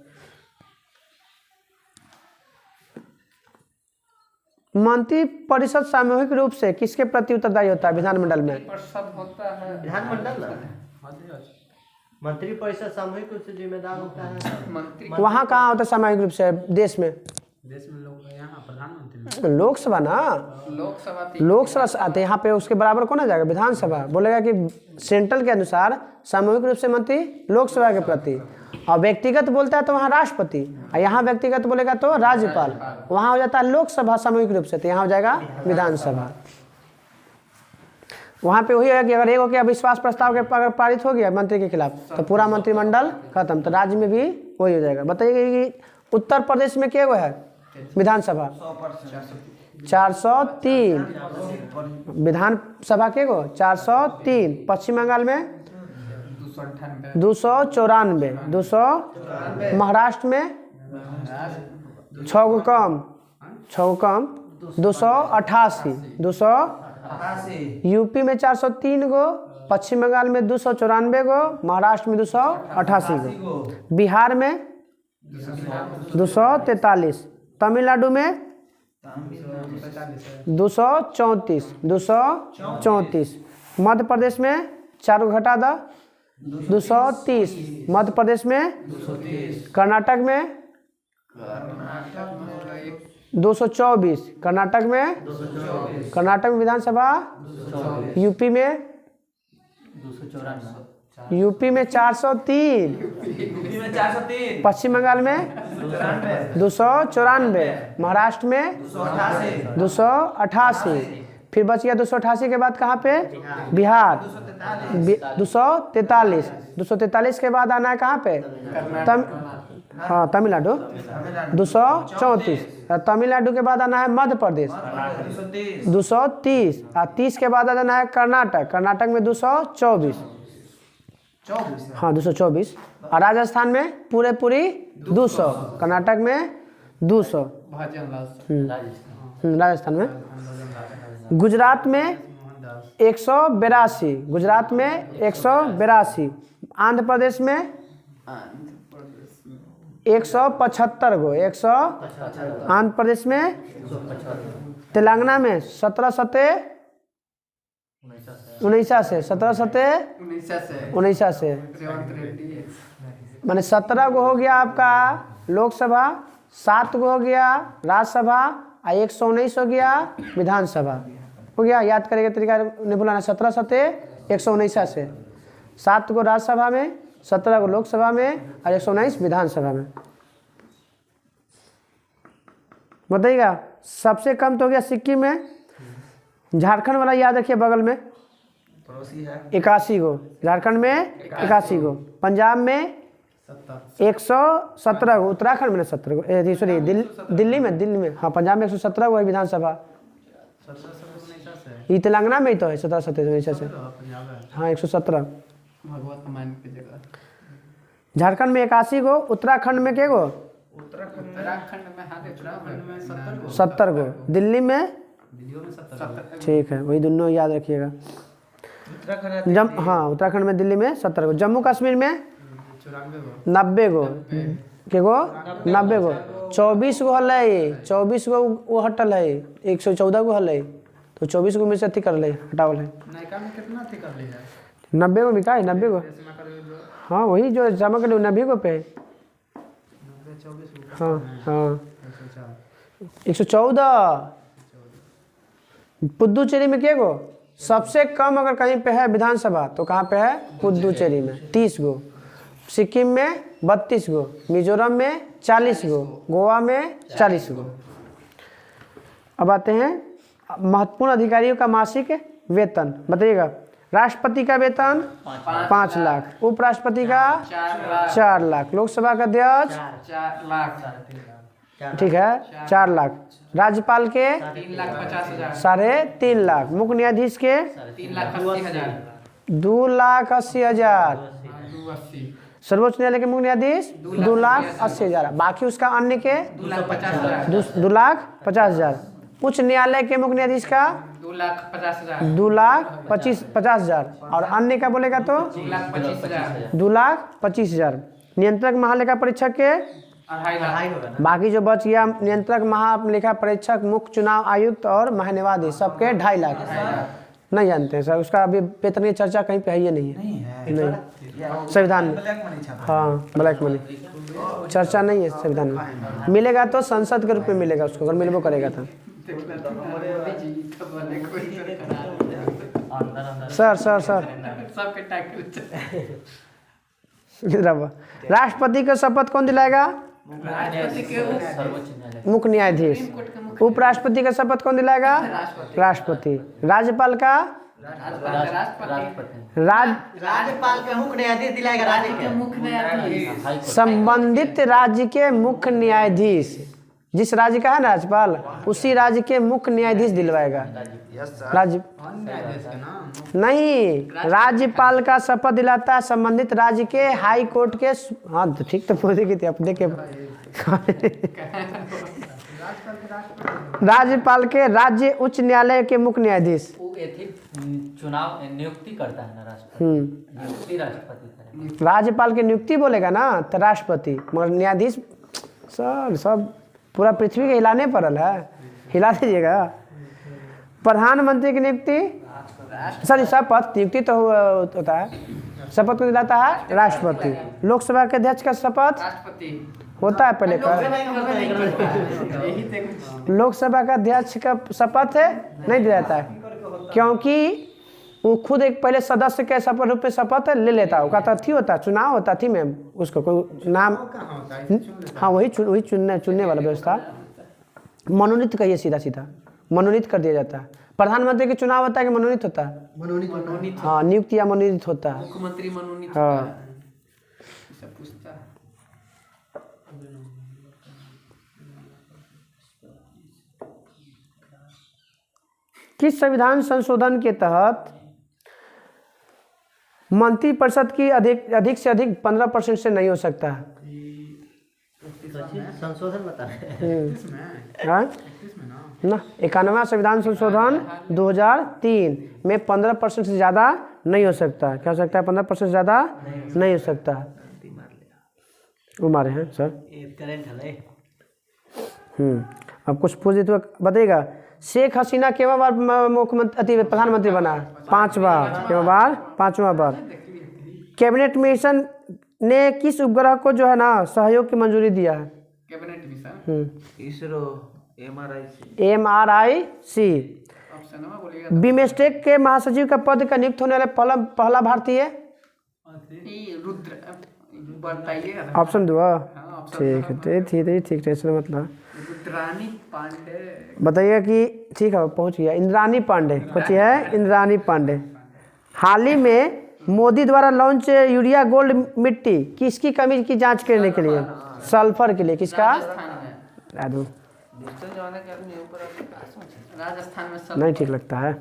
मंत्री परिषद सामूहिक रूप से किसके प्रति उत्तरदायी होता है विधानमंडल में? विधानमंडल ना, मंत्री परिषद सामूहिक रूप से जिम्मेदार होता है। वहाँ कहाँ होता है सामूहिक रूप से? देश में लोग यहाँ प्रधानमंत्री लोकसभा ना, लोकसभा आते यहाँ पे उसके बराबर कौन आ जाएगा? विधानसभा। बोलेगा कि सेंट्रल के अनुसार सामूहिक रूप से मंत्री लोकसभा के प्रति, और व्यक्तिगत बोलता है तो वहाँ राष्ट्रपति, और यहाँ व्यक्तिगत बोलेगा तो राज्यपाल। वहाँ हो जाता है लोकसभा सामूहिक रूप से, तो यहाँ हो जाएगा विधानसभा। वहाँ पे वही है कि अगर एक हो गया विश्वास प्रस्ताव के अगर पारित हो गया मंत्री के खिलाफ तो पूरा मंत्रिमंडल खत्म। तो राज्य में भी वही हो जाएगा। बताइए कि उत्तर प्रदेश में क्या है विधानसभा? 403। विधानसभा के 403। पश्चिम बंगाल में 294। 200 महाराष्ट्र में 6 गो कम 288। 288 यूपी में 403 गो, पश्चिम बंगाल में 294 गो, महाराष्ट्र में 288 गो, बिहार में 243, तमिलनाडु में 234। मध्य प्रदेश में 4 गो घटा दो 230। मध्य प्रदेश में 230। कर्नाटक में 224। कर्नाटक में 224। कर्नाटक में विधानसभा। यूपी में यूपी में 403, यूपी में 403, पश्चिम बंगाल में 294, महाराष्ट्र में 288, फिर बच गया 288 के बाद कहाँ पे? बिहार 243, 243 के बाद आना है कहाँ पे? हाँ तमिलनाडु 234, और तमिलनाडु के बाद आना है मध्य प्रदेश 230, और 30 के बाद आना है कर्नाटक, कर्नाटक में 224, हाँ 224, और राजस्थान में पूरी 200, कर्नाटक में 200, राजस्थान में, गुजरात में 182, गुजरात में 182, आंध्र प्रदेश में 175 गो, 100, आंध्र प्रदेश में, तेलंगाना में 17 सते 19 से 17 सते 19 से, माने 17 गो हो गया आपका लोकसभा, 7 गो हो गया राज्यसभा, और 119 हो गया विधानसभा। हो गया, याद करेंगे तरीका नहीं भुलाना। 17 सते 119 से, 7 गो राज्यसभा में, 17 गो लोकसभा में, और 119 विधानसभा में। बताइएगा सबसे कम तो हो गया सिक्किम में, झारखंड वाला याद रखिए बगल में, पड़ोसी है 81 गो, झारखंड में 81 गो, पंजाब में 117 गो, उत्तराखंड में 17 गो, सॉरी दिल्ली में, हाँ पंजाब में 117 गो है विधानसभा। ये तेलंगाना में ही तो है 17 सते 19 से, हाँ 117। झारखंड में 81 गो, उत्तराखंड में क्या गो? उत्तराखंड में 70 गो, दिल्ली में, ठीक है वही दोनों याद रखिएगा। हाँ उत्तराखंड में, दिल्ली में 70 गो, जम्मू कश्मीर में 90 गो, के गो 90 गो, 24 गो हल, 24 गो वो हटल है, 114 गो हल, तो 24 गो में से अथी कर ले हटावल है। 90 गो बिका है, 90 गो, हाँ वही जो जमा कर 90 गो पे, हाँ हाँ 114। पुदुचेरी में क्या गो? सबसे कम अगर कहीं पे है विधानसभा तो कहाँ पे है? पुदुचेरी में 30 गो, सिक्किम में 32 गो, मिजोरम में 40 गो, गोवा में 40 गो। अब आते हैं महत्वपूर्ण अधिकारियों का मासिक वेतन, बताइएगा। राष्ट्रपति का वेतन 5 लाख, उपराष्ट्रपति का 4 लाख, लोकसभा का अध्यक्ष 4 लाख, ठीक है 4 लाख, राज्यपाल के 3.50 लाख, मुख्य न्यायाधीश के 2,80,000, सर्वोच्च न्यायालय के मुख्य न्यायाधीश 2,80,000, बाकी उसका अन्य के 2,50,000, उच्च न्यायालय के मुख्य न्यायाधीश का 2,50,000, और अन्य का बोलेगा तो 2,25,000, नियंत्रक महालेखा परीक्षक के 2.5 बाकी जो बच गया नियंत्रक महालेखा परीक्षक, मुख्य चुनाव आयुक्त और महान्यायाधीश सबके 2.5 लाख। नहीं जानते हैं सर, उसका अभी वेतन की चर्चा कहीं पे है ही नहीं है, नहीं संविधान में, हाँ ब्लैक मनी चर्चा नहीं है संविधान में। मिलेगा तो संसद के रूप में मिलेगा उसको, अगर मिलबो करेगा तो। सर सर सर राष्ट्रपति का शपथ कौन दिलाएगा? मुख्य न्यायाधीश। उपराष्ट्रपति का शपथ कौन दिलाएगा? राष्ट्रपति। राज्यपाल का राज्यपाल के मुख्य न्यायाधीश दिलाएगा, राज्य के मुख्य न्यायाधीश, संबंधित राज्य के मुख्य न्यायाधीश, जिस राज्य का है ना राज्यपाल, उसी राज्य के मुख्य न्यायाधीश दिलवाएगा। राज्य नहीं, राज्यपाल का शपथ दिलाता है संबंधित राज्य के हाई कोर्ट के, हाँ तो ठीक तो बोले की थी अब देखे राज्यपाल के राज्य उच्च न्यायालय के मुख्य न्यायाधीश। चुनाव नियुक्ति करता है ना राष्ट्रपति, नियुक्ति राष्ट्रपति करेगा। राज्यपाल की नियुक्ति बोलेगा ना तो राष्ट्रपति, मगर न्यायाधीश सर सब पूरा पृथ्वी के हिलाने पड़ल है, हिला दीजिएगा। प्रधानमंत्री की नियुक्ति, सॉरी शपथ, नियुक्ति तो होता है, शपथ को दिलाता है राष्ट्रपति। लोकसभा के अध्यक्ष का शपथ होता है पहले का, लोकसभा का अध्यक्ष का शपथ है नहीं दिलाता है, क्योंकि वो खुद एक पहले सदस्य के शपथ रूप में शपथ ले लेता, वो कहता थी होता चुनाव होता थी मैम, उसको कोई नाम, हाँ वही चुनने वाला व्यवस्था, मनोनीत कहिए सीधा सीधा, मनोनीत कर दिया जाता है। प्रधानमंत्री के चुनाव होता है कि मनोनीत होता है? मनोनीत हाँ, नियुक्त या मनोनीत होता है। मुख्यमंत्री मनोनीत हाँ। होता है। सब पूछता है। किस संविधान संशोधन के तहत मंत्रिपरिषद की अधिक से अधिक 15% से नहीं हो सकता है? संशोधन बता रहे हैं। हाँ? ना 91वां संविधान संशोधन 2003 में 15% से ज़्यादा नहीं हो सकता। क्या हो सकता है? 15% से ज़्यादा नहीं हो सकता। वो मारे हैं सर। करंट है। अब कुछ पूछ दे तो बताइएगा, शेख हसीना केवा बार मुख्यमंत्री प्रधानमंत्री बना? 5 बार। केवा बार? 5वां बार। कैबिनेट मिशन ने किस उपग्रह को जो है ना सहयोग की मंजूरी दिया है? Cabinet mission ISRO MRIC। Option में बोलिएगा। बीमेस्टेक के महासचिव का पद का नियुक्त होने वाले पहला भारतीय? ये रुद्र बताइएगा। ऑप्शन 2। हाँ, ठीक है, ठीक टेंशन मतलब रुद्रानी पांडे। बताइएगा कि ठीक है पहुंच गया। इंद्रानी पांडे कुछ है, इंद्रानी पांडे। हाल ही में मोदी द्वारा लॉन्च यूरिया गोल्ड मिट्टी किसकी कमी की जांच करने के लिए? सल्फर के लिए। किसका? राजस्थान में नहीं ठीक लगता है।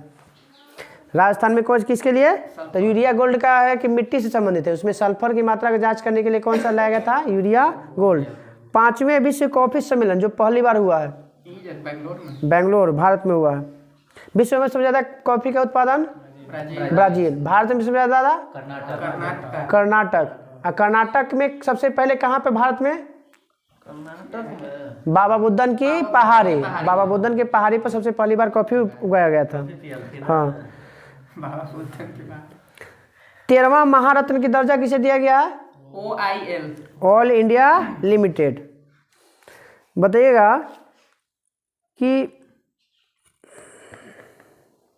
राजस्थान में कोच किसके लिए? तो यूरिया गोल्ड का है कि मिट्टी से संबंधित है, उसमें सल्फर की मात्रा की जांच करने के लिए कौन सा लाया गया था? Urea gold. 5वें विश्व कॉफी सम्मेलन जो पहली बार हुआ है बेंगलोर भारत में हुआ है। विश्व में सबसे ज्यादा कॉफी का उत्पादन ब्राजील। भारत में सबसे ज्यादा कर्नाटक। कर्नाटक में सबसे पहले कहाँ पे भारत में? बाबा बुदन की पहाड़ी। बाबा बुदन के पहाड़ी पर सबसे पहली बार कॉफी उगाया गया था। हाँ। 13वां महारत्न की दर्जा किसे दिया गया है? OIL all India limited. बताइएगा कि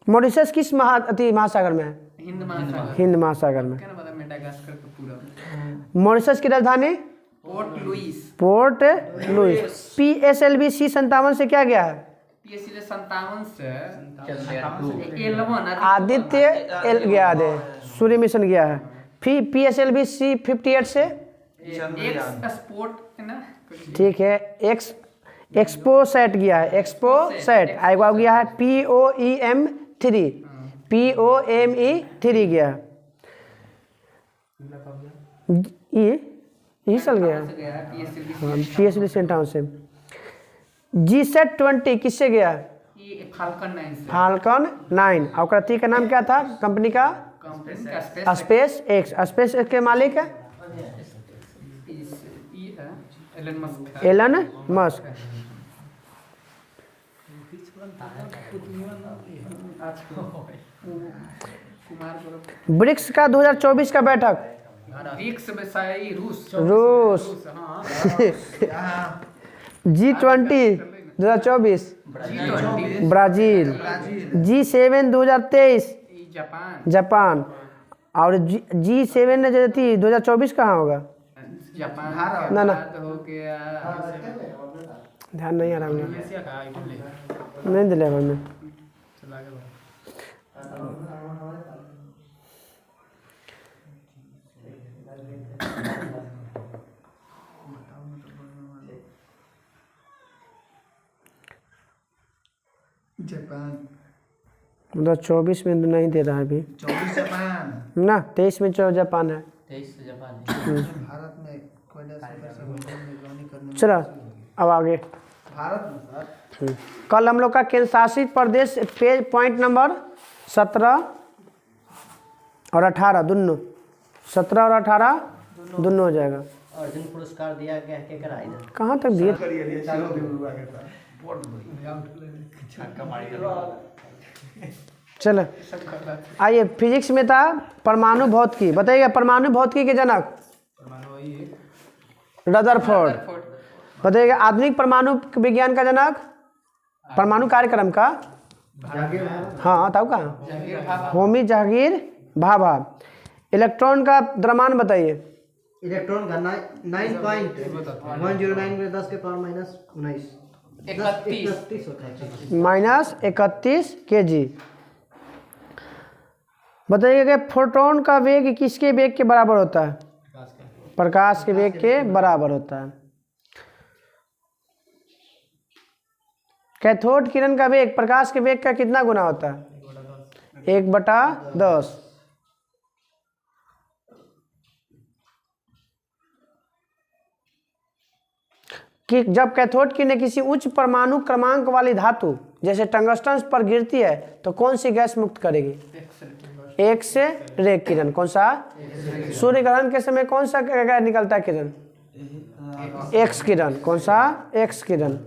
मॉरिशस किस महासागर में है? हिंद महासागर। हिंद महासागर में। क्या ना पता मेडागास्कर का पूरा। मॉरिशस की राजधानी? Port Louis. PSLV C57 से क्या गया है? PSLV 57 से 11 आदित्य एल गया है, सूर्य मिशन गया है। फिर PSLV C58 से एक्सपोर्ट है ना। ठीक है। एक्सपोसैट गया है। एक्सपोसैट आएगा गया है। POEM3 POME3 गया है। यही चल गया है। PSLV सेंटाउन से। GSAT 20 किससे गया? ये फाल्कन 9 से। फाल्कन 9। और प्रतीक का नाम क्या था कंपनी का? Space x. स्पेस एक्स के मालिक है एलन मस्क। ब्रिक्स का 2024 का बैठक? रूस। G20 2024 Brazil. G7 2023 Japan. और G7 ने जो थी 2024 कहाँ होगा? जापान ना हो गया। ध्यान नहीं आ रहा मुझे, नहीं दिले मैं। जापान 2024 में नहीं दे रहा है अभी। 24 जापान ना 23 में जापान है। 23 जापान। भारत में चलो अब आगे। भारत में सर कल हम लोग का केंद्र शासित प्रदेश पेज पॉइंट नंबर 17 और 18 दोनों 17 और 18 दोनों हो जाएगा। अर्जुन पुरस्कार दिया गया है केकरा इधर? कहाँ तक दिए? चलो आइए, फिजिक्स में था परमाणु भौतिकी। बताइएगा परमाणु भौतिकी के जनक? रदरफोर्ड। बताइएगा आधुनिक परमाणु विज्ञान का जनक? परमाणु कार्यक्रम का हाँ तब कहाँ होमी जहांगीर भाभा। इलेक्ट्रॉन का द्रव्यमान बताइए। इलेक्ट्रॉन का 9.109 में 10 के पावर माइनस 19 31 होता है। -31 kg। बताइए कि फोटोन का वेग किसके वेग के बराबर होता है? प्रकाश के वेग के बराबर होता है। कैथोड किरण का वेग प्रकाश के वेग का कितना गुना होता है? 1/10। कि जब कैथोड किरण किसी उच्च परमाणु क्रमांक वाली धातु जैसे टंगस्टन पर गिरती है तो कौन सी गैस मुक्त करेगी? एक्स रे किरण। कौन सा? सूर्य ग्रहण के समय कौन सा गैस निकलता है किरण? एक्स किरण। कौन सा? एक्स किरण।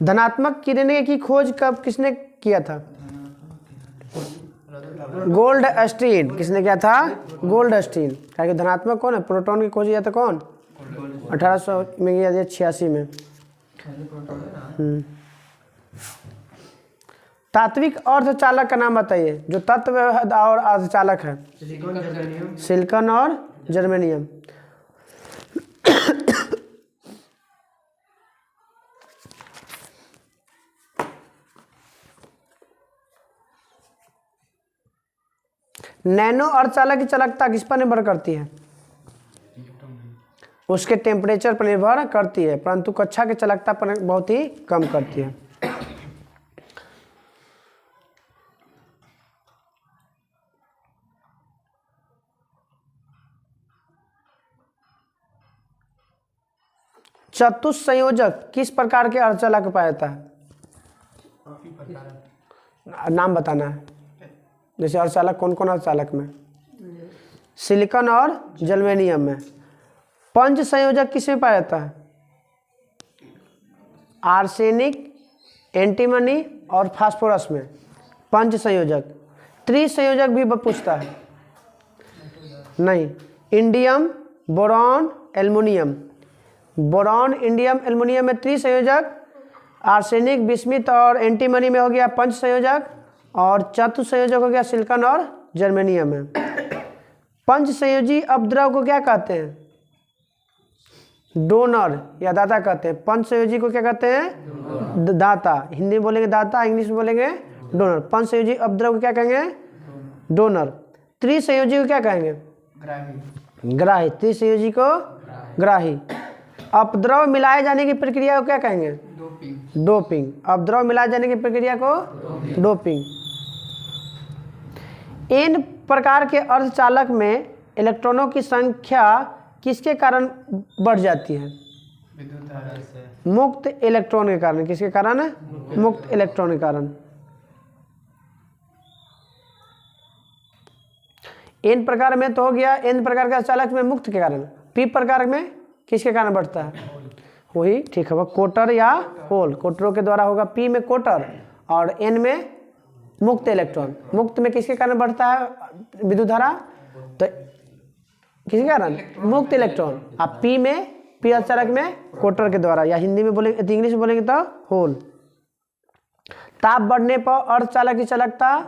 धनात्मक किरणें की खोज कब किसने किया था? Goldstein. किसने किया था? Goldstein. क्या धनात्मक कौन है? प्रोटॉन की खोज किया था कौन? 1800 में किया था, 86 में। तात्विक अर्धचालक का नाम बताइए जो तत्व और अर्धचालक है। सिलिकॉन और जर्मेनियम। नैनो अर्धचालक की चालकता किस पर निर्भर करती है? उसके टेम्परेचर पर निर्भर करती है, परंतु कक्षा की चालकता पर बहुत ही कम करती है। चतुस्संयोजक किस प्रकार के अर्धचालक पाया जाता है? नाम बताना है। जैसे अर्धचालक कौन कौन अर्धचालक में? सिलिकॉन और जर्मेनियम में। पंच संयोजक किस में पाया जाता है? आर्सेनिक, एंटीमनी और फास्फोरस में पंच संयोजक। त्रिसंयोजक भी पूछता है। नहीं, indium, boron, aluminium. Boron, indium, aluminium में त्रिसंयोजक। आर्सेनिक, बिस्मिथ और एंटीमनी में हो गया पंच संयोजक। और चतुसंयोजक हो गया सिलिकॉन और जर्मेनियम में। पंच संयोजी अपद्रव को क्या कहते हैं? डोनर या दाता कहते हैं। पंच संयोजी को क्या कहते हैं? दाता। हिंदी में बोलेंगे दाता, इंग्लिश में बोलेंगे डोनर। पंच संयोजी अपद्रव को क्या कहेंगे? डोनर। त्रिसंयोजी को क्या कहेंगे? ग्राही। त्रिसंयोजी को ग्राही। अपद्रव मिलाए जाने की प्रक्रिया को क्या कहेंगे? डोपिंग। अपद्रव मिलाए जाने की प्रक्रिया को डोपिंग। इन प्रकार के अर्धचालक में इलेक्ट्रॉनों की संख्या किसके कारण बढ़ जाती है? मुक्त इलेक्ट्रॉन के कारण। किसके कारण? मुक्त इलेक्ट्रॉन के कारण। एन प्रकार में तो हो गया। एन प्रकार के अर्धचालक में मुक्त के कारण। पी प्रकार में किसके कारण बढ़ता है? वही ठीक है, कोटर या होल। कोटरों के द्वारा होगा। पी में कोटर और एन में मुक्त इलेक्ट्रॉन। मुक्त में किसके कारण बढ़ता है विद्युत धारा? तो किसके कारण? मुक्त इलेक्ट्रॉन। अब पी में, पी अर्धचालक में कोटर के द्वारा, या हिंदी में बोलेंगे, इंग्लिश में बोलेंगे तो होल। ताप बढ़ने पर अर्धचालक की चालकता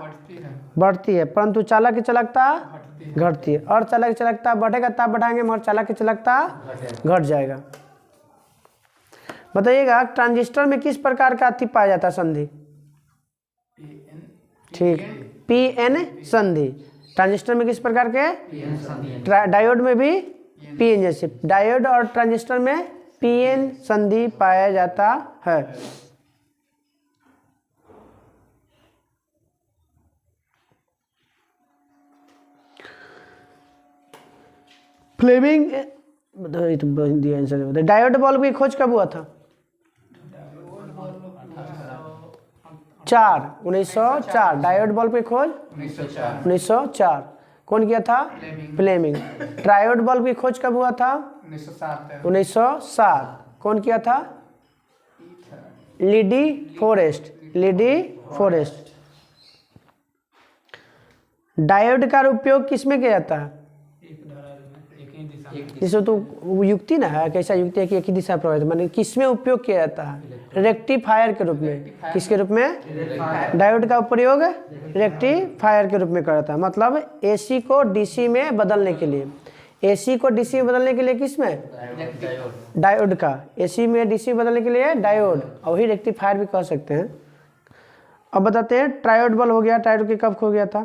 बढ़ती है, परंतु चालक की चालकता घटती है। अर्धचालक की चालकता बढ़ेगा, ताप बढ़ाएंगे, मगर चालक की चालकता घट जाएगा। बताइएगा ट्रांजिस्टर में किस प्रकार का अति पाया जाता है संधि? ठीक, पी एन संधि। ट्रांजिस्टर में किस प्रकार के? डायोड में भी पी एन जैसे। डायोड और ट्रांजिस्टर में पी एन संधि पाया जाता है। फ्लेमिंग डायोड बल्ब की खोज कब हुआ था? 1904। डायोड बल्ब की खोज 1904। कौन किया था? फ्लेमिंग। ट्रायोड बल्ब की खोज कब हुआ था? 1907। कौन किया था? लीडी फॉरेस्ट। लीडी फॉरेस्ट। डायोड का उपयोग किस में किया जाता है? जिससे तो वो युक्ति ना है, कैसा युक्ति है कि एक ही दिशा प्रवाहित, माने किसमें उपयोग किया जाता है? रेक्टिफायर के रूप में। किसके रूप में? डायोड का प्रयोग रेक्टिफायर के रूप में किया जाता है। मतलब एसी को डीसी में बदलने के लिए, एसी को डीसी में बदलने के लिए किस में? डायोड का। एसी में डीसी बदलने के लिए डायोड, और वही रेक्टिफायर भी कह सकते हैं। अब बताते हैं ट्रायोड बल्ब हो गया, ट्रायोड के कब खो गया था?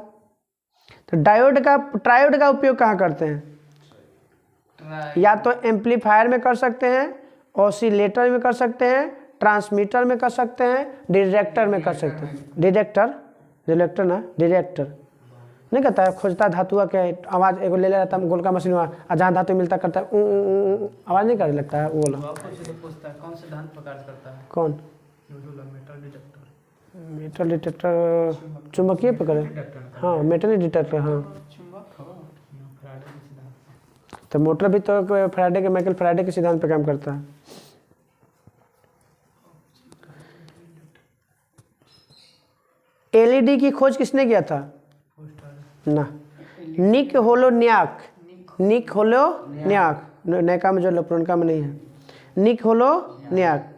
तो ट्रायोड का उपयोग कहाँ करते हैं? या तो एम्पलीफायर में कर सकते हैं, ऑसिलेटर में कर सकते हैं, ट्रांसमीटर में कर सकते हैं, डिटेक्टर में कर सकते हैं। डिटेक्टर नहीं कहता है, खोजता धातुआ के आवाज़ एगो ले लेता है गोलका मशीन में, जहाँ धातु मिलता करता है आवाज़ नहीं करने लगता है वो वाला। पूछता है कौन से धातु प्रकार करता है? कौन? मेटल डिटेक्टर चुंबकीय पकड़े, हाँ मेटल डिटेक्टर, हाँ। तो मोटर भी तो फैराडे के, माइकल फैराडे के सिद्धांत पे काम करता है। एलईडी की खोज किसने किया था? ना, निक होलोनियाक। नयका में जो लो, पुरनका में नहीं है। निक होलोनियाक।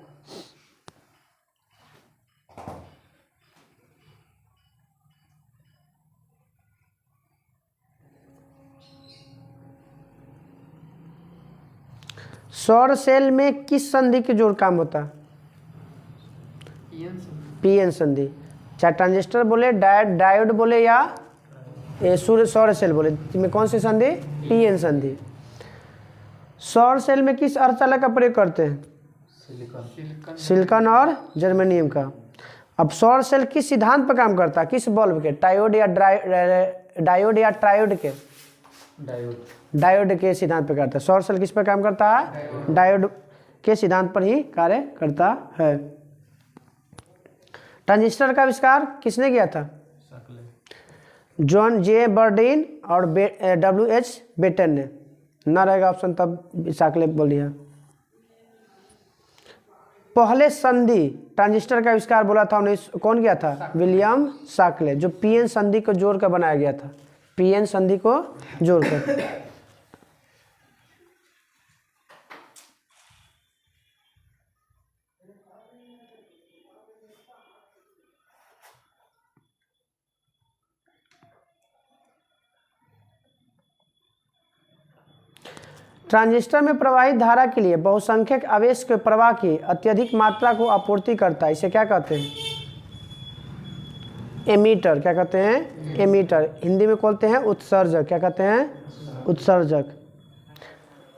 सौर सेल में किस संधि के जोड़ काम होता है? पीएन संधि। चाहे ट्रांजिस्टर बोले, डायोड बोले, या सौर सेल बोले, में कौन सी संधि? पीएन संधि। सौर सेल में किस अर्धचालक का प्रयोग करते हैं? सिलिकॉन और जर्मेनियम का। अब सौर सेल किस सिद्धांत पर काम करता है? किस बल्ब के? डायोड या ट्रायोड के? डायोड के सिद्धांत पर करता है। सौर सेल किस पर काम करता है? डायोड के सिद्धांत पर ही कार्य करता है। ट्रांजिस्टर का आविष्कार किसने किया था? जॉन जे बर्डीन और WH बेटन ने। ना रहेगा ऑप्शन तब साकले बोल दिया। पहले संधि ट्रांजिस्टर का आविष्कार बोला था कौन किया था? विलियम साकले, जो पीएन संधि को जोड़कर बनाया गया था। पीएन संधि को जोड़कर। ट्रांजिस्टर में प्रवाहित धारा के लिए बहुसंख्यक आवेश के प्रवाह की अत्यधिक मात्रा को आपूर्ति करता है। इसे क्या कहते हैं? एमीटर। क्या कहते हैं? एमीटर। हिंदी में बोलते हैं उत्सर्जक। क्या कहते हैं? उत्सर्जक।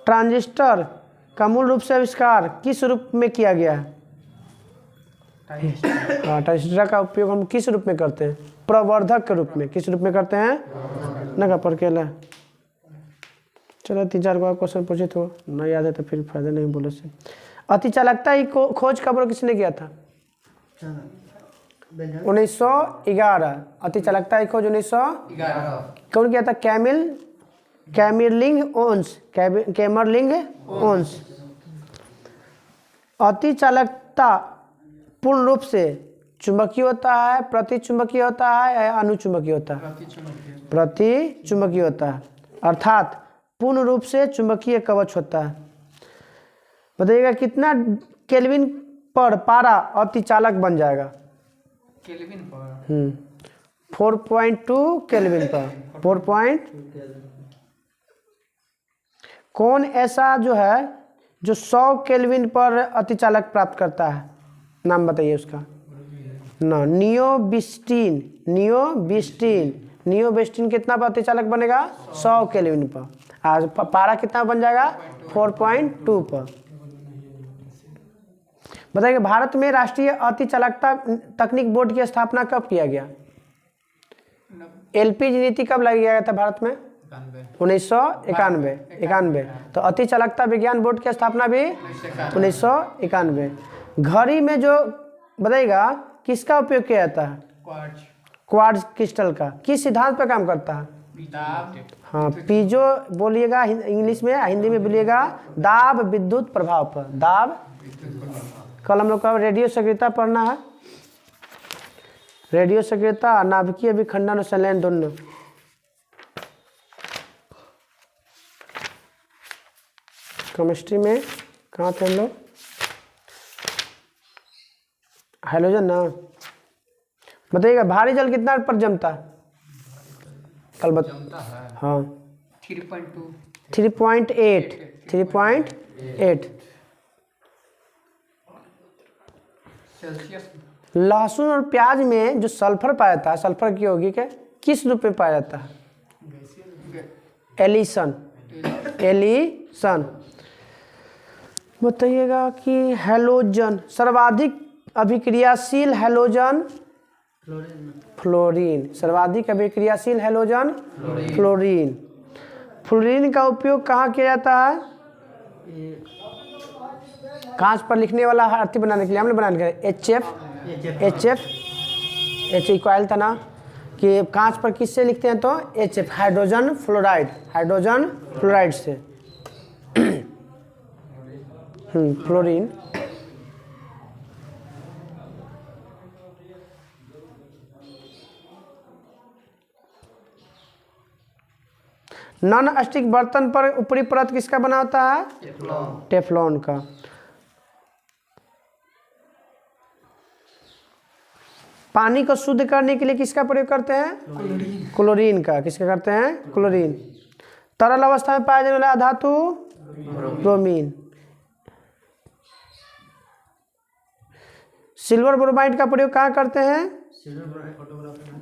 ट्रांजिस्टर का मूल रूप से आविष्कार किस रूप में किया गया है? ट्रांजिस्टर का उपयोग हम किस रूप में करते हैं? प्रवर्धक के रूप में। किस रूप में करते हैं? ना का परकेला। चलो 3-4 को क्वेश्चन पूछे तो नहीं याद है तो फिर फायदा नहीं बोले से। अतिचालकता की खोज खबर किसने किया था? 1911। अतिचालकता की खोज 1911 कौन किया था? कैमरलिंग ओंस। अतिचालकता पूर्ण रूप से चुंबकीय होता है, प्रतिचुंबकीय होता है या अनुचुंबकीय होता है? प्रतिचुंबकीय होता है। अर्थात पूर्ण रूप से चुंबकीय कवच होता है। बताइएगा कितना केल्विन पर पारा अतिचालक बन जाएगा? केल्विन पर 4.2 केल्विन पर। 4. कौन ऐसा जो है जो 100 केल्विन पर अतिचालक प्राप्त करता है? नाम बताइए उसका। ना, नियोबिस्टीन कितना पर अतिचालक बनेगा? 100 केल्विन पर। आज पारा कितना बन जाएगा? 4.2 पर। बताइए भारत में राष्ट्रीय अतिचालकता तकनीक बोर्ड की स्थापना कब किया गया? एलपीजी नीति कब लाई गया था भारत में? 1991। तो अतिचालकता विज्ञान बोर्ड की स्थापना भी 1991। घड़ी में जो बताइएगा किसका उपयोग किया जाता है? क्वार्ट्ज क्रिस्टल का। किस सिद्धांत पर काम करता है? हाँ, पीजो बोलिएगा इंग्लिश में, हिंदी में बोलिएगा दाब विद्युत प्रभाव पर। दाब। कल हम लोग का रेडियो सक्रियता पढ़ना है। रेडियो सक्रियता, नाभिकीय विखंडन और संलयन दोनों। केमिस्ट्री में कहाँ थे हम लोग? हाइड्रोजन ना। बताइएगा भारी जल कितना पर जमता है? कल जमता है हाँ 3.2 3.8 सेल्सियस। लहसुन और प्याज में जो सल्फर पाया जाता है, सल्फर की यौगिक है, किस रूप में पाया जाता है? एलिसन। बताइएगा कि हैलोजन, सर्वाधिक अभिक्रियाशील हैलोजन फ्लोरीन। सर्वाधिक अभिक्रियाशील हैलोजन फ्लोरीन। फ्लोरीन का उपयोग कहाँ किया जाता है? कांच पर लिखने वाला आरती बनाने के लिए, हमने बनाने के लिए एच इक्वल था ना कि कांच पर किससे लिखते हैं? तो HF, हाइड्रोजन फ्लोराइड से। फ्लोरीन। नॉन स्टिक बर्तन पर ऊपरी परत किसका बना होता है? टेफ्लॉन का। पानी को शुद्ध करने के लिए किसका प्रयोग करते हैं? क्लोरीन का। किसका करते हैं? क्लोरीन। तरल अवस्था में पाया जाने वाला धातु? ब्रोमीन। सिल्वर ब्रोमाइड का प्रयोग कहाँ करते हैं?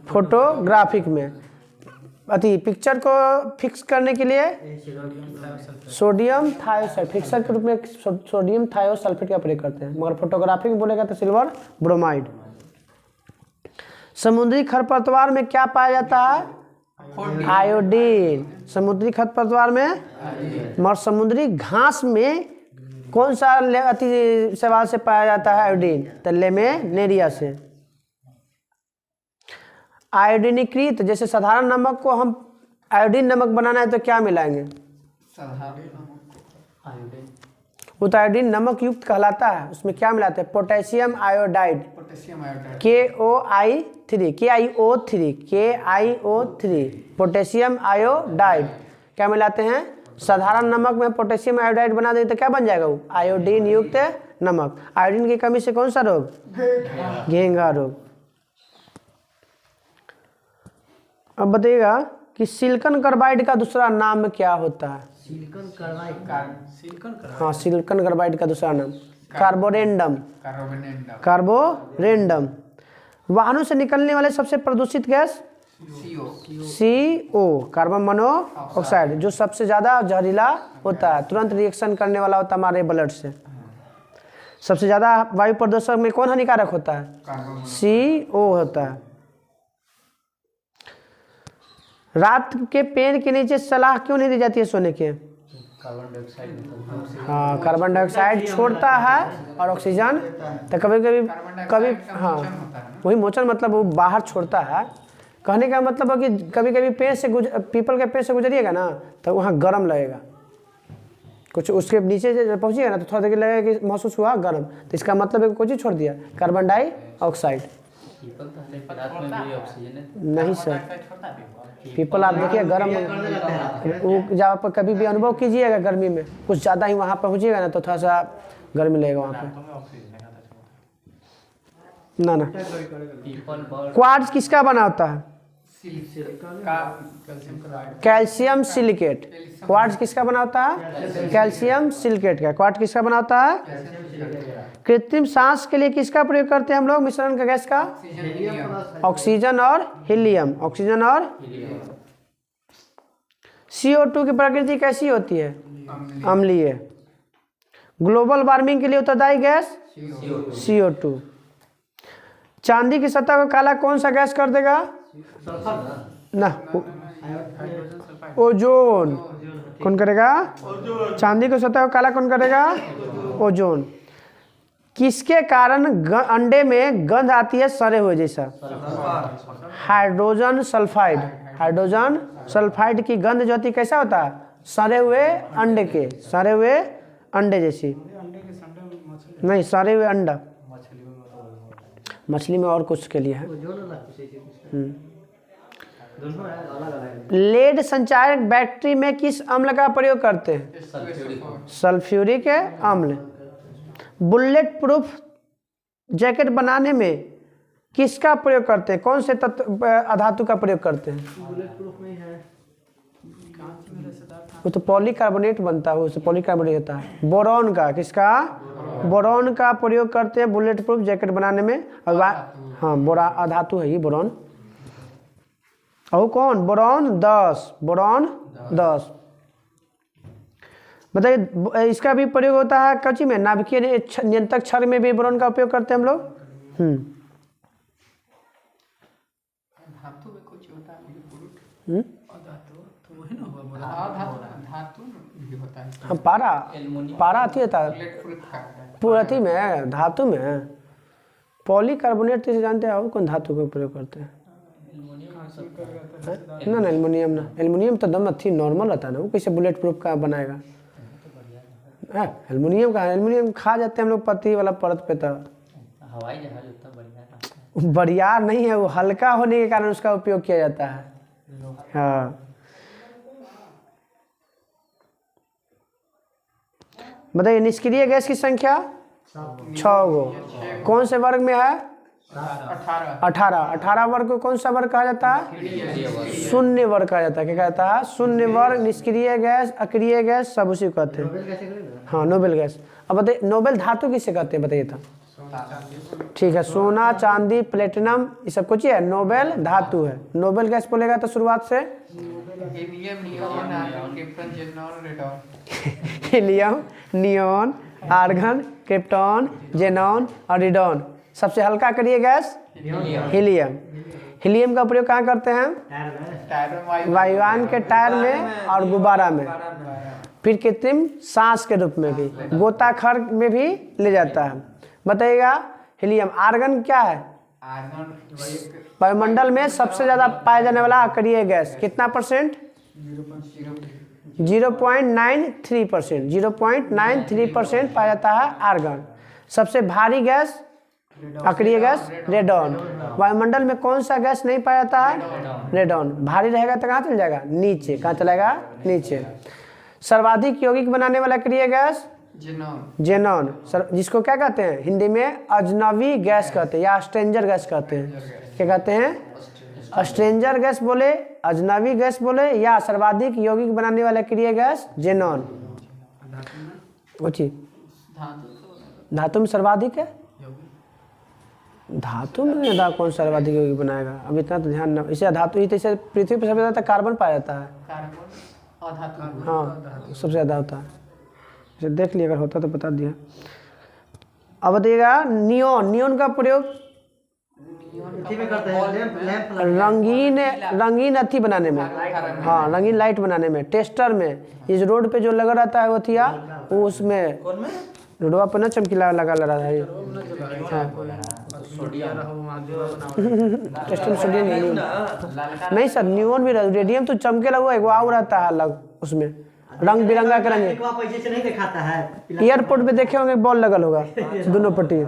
फोटोग्राफिक में। पिक्चर को फिक्स करने के लिए सोडियम थायोसल्फेट, फिक्सर के रूप में सोडियम थायोसल्फेट का प्रयोग करते हैं, मगर फोटोग्राफी में बोलेगा तो सिल्वर ब्रोमाइड। समुद्री खरपतवार में क्या पाया जाता है? आयोडीन। समुद्री खरपतवार में। मगर समुद्री घास में कौन सा अति सवाल से पाया जाता है? आयोडीन। तो लेमिनेरिया से। आयोडीनीकृत, जैसे साधारण नमक को हम आयोडीन नमक बनाना है तो क्या मिलाएंगे? वो तो आयोडीन नमक युक्त कहलाता है, उसमें क्या मिलाते हैं? Potassium iodide. KiO3 potassium iodide. क्या मिलाते हैं? साधारण नमक में पोटेशियम आयोडाइड बना दें तो क्या बन जाएगा? वो आयोडीन युक्त नमक। आयोडीन की कमी से कौन सा रोग? घेंघा रोग। अब बताइएगा कि सिलिकॉन कार्बाइड का दूसरा नाम क्या होता है? हाँ, सिलिकॉन कार्बाइड का दूसरा नाम कार्बोरेंडम। वाहनों से निकलने वाले सबसे प्रदूषित गैस? CO, कार्बन मोनोऑक्साइड, जो सबसे ज़्यादा जहरीला होता है, तुरंत रिएक्शन करने वाला होता है हमारे ब्लड से। सबसे ज़्यादा वायु प्रदूषण में कौन हानिकारक होता है? CO होता है। रात के पेड़ के नीचे सलाह क्यों नहीं दी जाती है सोने के? हाँ, कार्बन डाइऑक्साइड छोड़ता है और ऑक्सीजन तो कभी हाँ वही मोचन, मतलब वो बाहर छोड़ता है। कहने का मतलब है कि कभी कभी पेड़ से पीपल के पेड़ से गुजरिएगा ना तो वहाँ गर्म लगेगा, कुछ उसके नीचे पहुँचिएगा ना तो थोड़ा देर लगेगा कि महसूस हुआ गर्म, तो इसका मतलब है कोई चीज़ छोड़ दिया, कार्बन डाइऑक्साइड। नहीं सर, पीपल आप देखिए गर्म, जब आप कभी भी अनुभव कीजिएगा गर्मी में कुछ ज़्यादा ही वहाँ पहुँचिएगा ना तो थोड़ा सा गर्मी लगेगा वहाँ पे। ना क्वार्ट्ज किसका बना होता है? Calcium silicate. क्वार्ट्ज किसका बना होता है? कैल्शियम सिलिकेट का। क्वार्ट्ज किसका बना होता है? कृत्रिम सांस के लिए किसका प्रयोग करते हैं हम लोग मिश्रण का गैस का? ऑक्सीजन और हीलियम। ऑक्सीजन और CO2 की प्रकृति कैसी होती है? अम्लीय। ग्लोबल वार्मिंग के लिए उत्तरदायी गैस? CO2। चांदी की सतह को काला कौन सा गैस कर देगा? ना, ओजोन। कौन करेगा? चांदी की सतह को काला कौन करेगा? ओजोन। किसके कारण अंडे में गंध आती है सड़े हुए जैसा? Hydrogen sulphide. हाइड्रोजन सल्फाइड की गंध जो होती कैसा होता है? सड़े हुए अंडे के, सड़े हुए अंडे जैसी। नहीं, सड़े हुए अंडा मछली में और कुछ के लिए है। दोनों है अलग अलग। लेड संचायक बैटरी में किस अम्ल का प्रयोग करते हैं? सल्फ्यूरिक अम्ल। बुलेट प्रूफ जैकेट बनाने में किसका प्रयोग करते हैं? कौन से तत्व अधातु का प्रयोग करते हैं? बुलेट प्रूफ में है वो तो पॉलीकार्बोनेट बनता है, उससे पॉलीकार्बोनेट होता है। बोरॉन का, किसका? बोरॉन का प्रयोग करते हैं बुलेट प्रूफ जैकेट बनाने में। और हाँ, बोरा अधातु है ये बोरॉन। और कौन? Boron 10, boron 10। बताइए, इसका भी प्रयोग होता है कच्ची में, नाभिकीय नियंत्रक क्षार में भी बोरॉन का उपयोग करते हैं हम लोग। धातु में कुछ होता है, धातु वही ना हुआ, धातु भी होता है। हाँ, पारा अथी होता है बुलेट प्रूफ का पूरा अथी में, धातु में। पॉलीकार्बोनेट तो इसे जानते हैं। और कौन धातु का प्रयोग करते हैं? ना एल्युमिनियम ना, एल्युमिनियम तो दम अथी नॉर्मल रहता है ना, वो कैसे बुलेट प्रूफ का बनाएगा? एल्युमिनियम का, एल्युमिनियम खा जाते हैं हम लोग पत्ती वाला परत पे। तो हवाई जहाज उतना बढ़िया बरियार नहीं है, वो हल्का होने के कारण उसका उपयोग किया जाता है। हाँ, बताइए, निष्क्रिय गैस की संख्या 6 गो। कौन से वर्ग में है? 18 वर्ग को कौन सा वर्ग कहा जाता है? शून्य वर्ग कहा जाता है। क्या कहता है? शून्य वर्ग। निष्क्रिय गैस, अक्रिय गैस सब उसी को कहते हैं। हाँ, नोबेल गैस। अब बताइए, नोबेल धातु किसे कहते हैं? बताइए तो। ठीक है, सोना, चांदी, प्लेटिनम, ये सब कुछ है नोबेल धातु है। नोबेल गैस बोलेगा तो शुरुआत से helium, neon, argon, krypton, xenon और रिडॉन। सबसे हल्का करिए गैस हीलियम। हीलियम का प्रयोग कहाँ करते हैं? वायुयान के टायर में और गुब्बारा में। फिर कृत्रिम सांस के रूप में भी, गोताखोर में भी ले जाता है। बताइएगा, हीलियम। आर्गन क्या है? वायुमंडल में सबसे ज्यादा पाया जाने वाला अक्रिय गैस। कितना %? 0.93%। 0.93% पाया जाता है आर्गन। सबसे भारी गैस, अक्रिय गैस, रेडॉन। वायुमंडल में कौन सा गैस नहीं पाया जाता है? रेडॉन। भारी रहेगा तो कहाँ चल जाएगा? नीचे। कहाँ चलेगा? नीचे। सर्वाधिक यौगिक बनाने वाला अक्रिय गैस जेनॉन। जिसको क्या कहते हैं हिंदी में? अजनबी गैस कहते हैं या स्ट्रेंजर गैस कहते हैं। क्या कहते हैं? स्ट्रेंजर गैस बोले, अजनबी गैस बोले, या सर्वाधिक यौगिक बनाने वाला अक्रिय गैस जेनॉन। धातु में सर्वाधिक है। धातु में कौन सर्वाधिक यौगिक बनाएगा? अब इतना तो ध्यान न। इसे धातु ही, तो इसे पृथ्वी पर सबसे ज्यादा कार्बन पाया जाता है। हाँ, सबसे ज्यादा होता है। इसे देख लिया, अगर होता तो बता दिया। अब बताइएगा, नियोन। नियोन का प्रयोग रंगीन अथी बनाने में। हाँ, रंगीन लाइट बनाने में। टेस्टर में, इस रोड पे जो लगा रहता है वो थिया, वो उसमें रोडवा पर ना चमकीला लगा रहा है। टेस्टर में सोडियम नहीं सर, नियोन भी रेडियम तो चमकेला हुआ है, वो आउ रहता है अलग, उसमें रंग बिरंगा के रंग। एयरपोर्ट पे देखे होंगे बॉल लगल होगा दोनों पट्टी,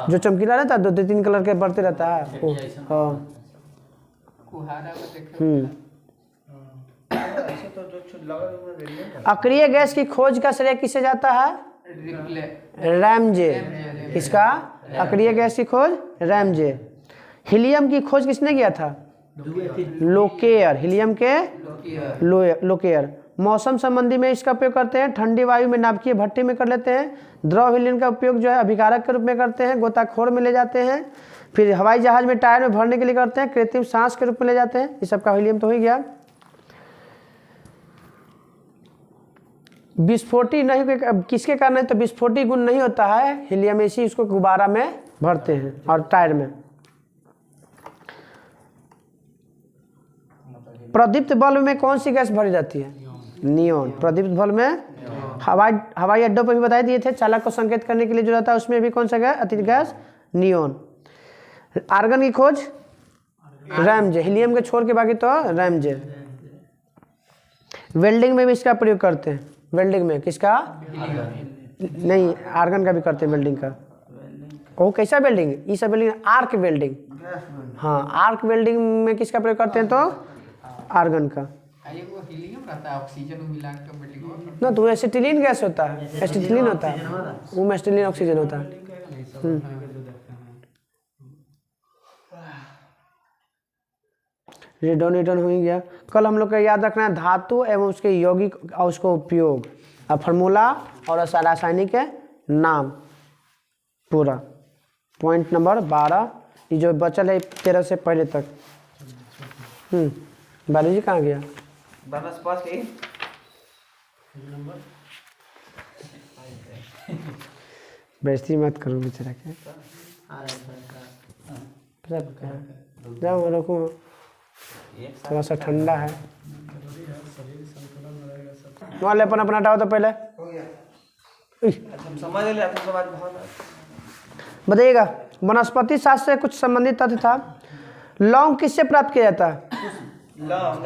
जो चमकीला रहता है, 2-3 कलर के बढ़ते रहता है वो। हाँ, अक्रिय गैस की खोज का श्रेय किसे जाता है? रैमजे। किसका? अक्रिय गैस की खोज रैमजे। हीलियम की खोज किसने किया था? लोकेयर। हीलियम के लोकेयर। मौसम संबंधी में इसका उपयोग करते हैं। ठंडी वायु में नाभिकीय भट्टी में कर लेते हैं। द्रव हीलियम का उपयोग जो है अभिकारक के रूप में करते हैं, गोताखोर में ले जाते हैं। फिर हवाई जहाज में टायर में भरने के लिए करते हैं, कृत्रिम सांस के रूप में ले जाते हैं। ये सब का हीलियम तो हो गया। विस्फोटी नहीं, किसके कारण है? तो विस्फोटी गुण नहीं होता है हीलियम, इसी उसको गुब्बारा में भरते हैं और टायर में। प्रदीप्त बल्ब में कौन सी गैस भरी जाती है? नियोन। प्रदीप्त बल्ब में हवाई अड्डों पर भी बताए दिए थे, चालक को संकेत करने के लिए जो रहता है उसमें भी कौन सा गैस? अतिरिक्त गैस नियोन। आर्गन की खोज रैमजे। हीलियम के छोड़ के बाकी तो रैमजे। वेल्डिंग में भी इसका प्रयोग करते हैं। वेल्डिंग में किसका? नहीं, आर्गन का भी करते हैं वेल्डिंग का। वो कैसा वेल्डिंग? ये सब वेल्डिंग, आर्क वेल्डिंग। हाँ, आर्क वेल्डिंग में किसका प्रयोग करते हैं? तो आर्गन का। ये वो हीलियम रहता है, ऑक्सीजन में मिला के बिल्डिंग में। ना तो एसिटिलीन गैस होता है, एसिटिलीन होता है, वो में एसिटिलीन ऑक्सीजन होता है। रेडोनेटन हो ही गया। कल हम लोग का याद रखना है धातु एवं उसके यौगिक और उसको उपयोग, अब फार्मूला और रासायनिक के नाम पूरा। पॉइंट नंबर 12 ये जो बचल है 13 से पहले तक। बालाजी कहाँ गया? वनस्पति के बेइज्जती मत करो बेचारा के। जाओ रखो, थोड़ा सा ठंडा है। वाले अपना अपना हटाओ तो पहले। हम समझ ले, आपको समझ बहुत बताइएगा वनस्पति शास्त्र से कुछ संबंधित तथ्य था। लौंग किससे प्राप्त किया जाता है? लौंग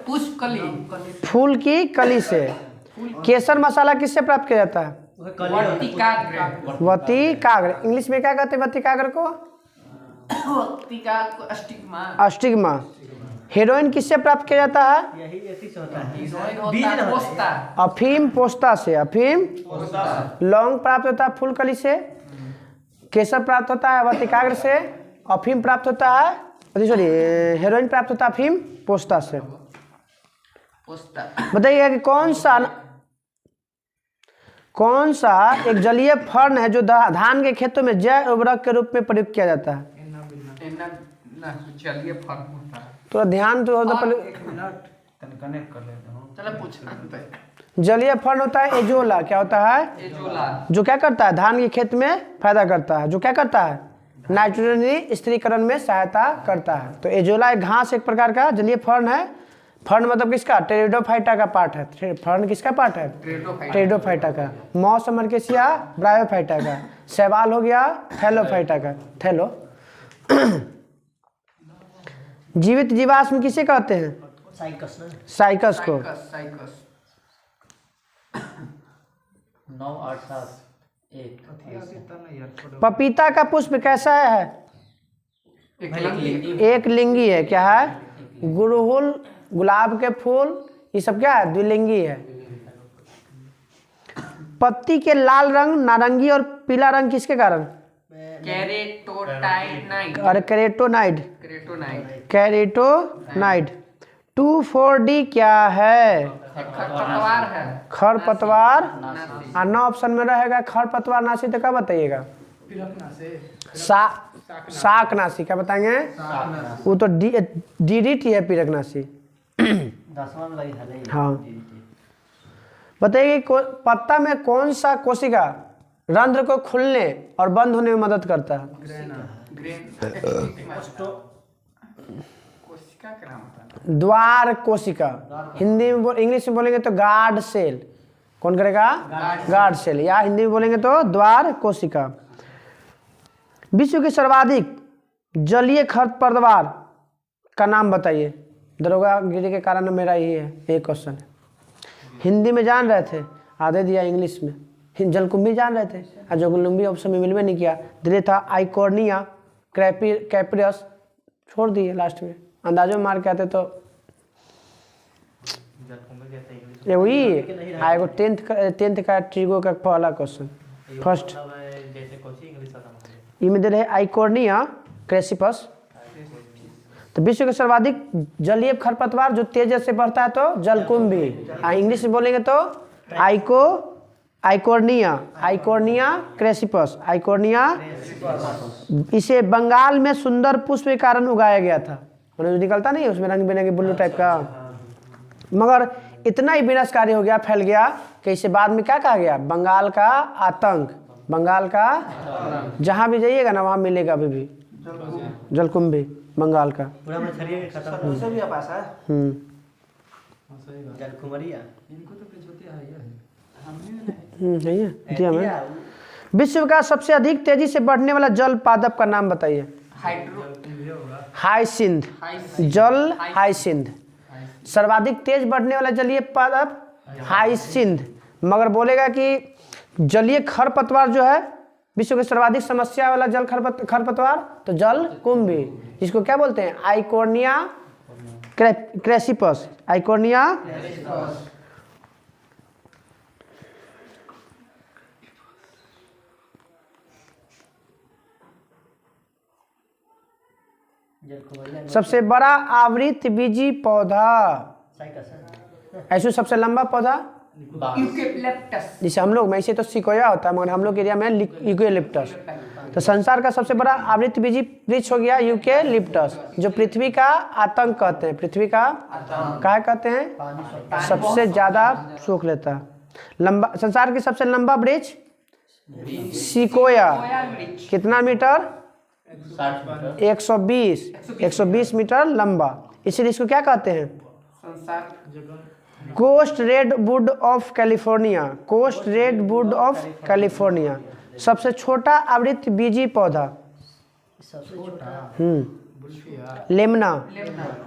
पुष्पकली, फूल की कली से। केसर मसाला किससे प्राप्त किया जाता है? वर्तिकाग्र, वतिकाग्र। इंग्लिश में क्या कहते हैं वतिकाग्र को? वर्तिकाग्र स्टिग्मा। अस्टिग्मा। हेरोइन किससे प्राप्त किया जाता है? यही एथी से होता है, हीरोइन बीज होता ना है होता पोस्ता, अफीम पोस्ता से। अफीम लौंग प्राप्त होता है फूल कली से। केसर प्राप्त होता है वतिकाग्र से। अफीम प्राप्त होता है, सॉरी, हेरोइन प्राप्त होता है अफीम पोस्ता से। पोस्ता। बताइएगा कि कौन सा एक जलीय फर्न है जो धान के खेतों में जैव उर्वरक के रूप में प्रयुक्त किया जाता है? चलिए फर्क होता है। थोड़ा ध्यान तो पहले। कनेक्ट कर लेता हूँ। चलो पूछना जलीय फर्न होता है एजोला। क्या होता है? एजोला। जो क्या करता है धान के खेत में फायदा करता है। जो क्या करता है नाइट्रोजन स्थिरीकरण में सहायता करता है। तो एजोला एक घास एक प्रकार का जलीय फर्न है। फर्न मतलब किसका? टेरिडोफाइटा का पार्ट है। फर्न किसका पार्ट है? टेरिडोफाइटा का। मॉस मरकेसिया ब्रायोफाइटा का। शैवाल हो गया थैलोफाइटा का। थैलो। जीवित जीवाश्म किसे कहते हैं? साइकस ना, साइकस को। साइकस। 9 8 7 1। पपीता का पुष्प कैसा है? एक लिंगी है। क्या है? गुड़हुल, गुलाब के फूल, ये सब क्या है? द्विलिंगी है। पत्ती के लाल रंग, नारंगी और पीला रंग किसके कारण? कैरेटोटाइनाइड। अरे कैरेटोनाइड। कैरेटोनाइड। कैरेटोनाइड। 2,4-D क्या है? खरपतवार है। खरपतवार। और 9 ऑप्शन में रहेगा खरपतवार नाशी। तो क्या बताइएगा? शाकनाशी। क्या बताएंगे? वो तो DDT है पीरकनाशी। 10वां में लगी है। हाँ बताइए पत्ता में कौन सा कोशिका रंध्र को खुलने और बंद होने में मदद करता है? कोशिका का नाम होता है द्वार कोशिका। हिंदी में इंग्लिश में बोलेंगे तो गार्ड सेल। कौन करेगा? Guard cell. या हिंदी में बोलेंगे तो द्वार कोशिका। विश्व के सर्वाधिक जलीय खरपतवार का नाम बताइए। दरोगा गिरी के कारण मेरा यही है एक क्वेश्चन। हिंदी में जान रहे थे, आधे दिया इंग्लिश में। जलकुंभी जान रहे थे और जलकुंभी ऑप्शन में मिलवे नहीं किया। दिले था आइकोर्निया कैप्रियस, छोड़ दिए लास्ट में। अंदाजों में मार के आते तो ये वही आएगो 10th का ट्रिगो का पहला क्वेश्चन फर्स्ट। ये में दे रहे आइकोर्निया क्रेसिपस। तो विश्व के सर्वाधिक जलीय खरपतवार जो तेजी से बढ़ता है तो जलकुंभी। इंग्लिश में बोलेंगे तो आइकोर्निया क्रेसिपस। आइकोर्निया। इसे बंगाल में सुंदर पुष्प के कारण उगाया गया था। जो निकलता नहीं उसमें रंग बिरंगे ब्लू टाइप का, मगर इतना ही विनाशकारी हो गया, फैल गया कि इसे बाद में क्या कहा गया? बंगाल का आतंक। बंगाल का जहाँ भी जाइएगा ना वहाँ मिलेगा अभी भी जलकुंभी बंगाल का। पूरा मछली खत्म से भी पास है। जलकुमरिया। है। विश्व का सबसे अधिक तेजी से बढ़ने वाला जल पादप का नाम बताइए। हाइसिंथ। जल हाइसिंथ। सर्वाधिक तेज बढ़ने वाला जलीय पादप हाइसिंथ। मगर बोलेगा कि जलीय खरपतवार जो है विश्व के सर्वाधिक समस्या वाला जल खरपतवार तो जल कुंभी, जिसको क्या बोलते हैं? आइकोर्निया क्रेसिपस, आइकोनिया सबसे बड़ा आवृतबीजी पौधा, ऐसे सबसे लंबा पौधा यूकेलिप्टस। जैसे हम लोग में ऐसे तो सिकोया होता है, मगर हम लोग एरिया में यूकेलिप्टस। तो संसार का सबसे बड़ा आवृतबीजी वृक्ष हो गया यूकेलिप्टस, जो पृथ्वी का आतंक कहते हैं। पृथ्वी का क्या कहते हैं? सबसे ज्यादा सूख लेता है। लंबा, संसार की सबसे लंबा वृक्ष सिकोया, कितना मीटर? 120 मीटर लंबा, इसलिए इसको क्या कहते हैं? Coast redwood of California, coast redwood of California. सबसे छोटा आवृतबीजी पौधा लेमना,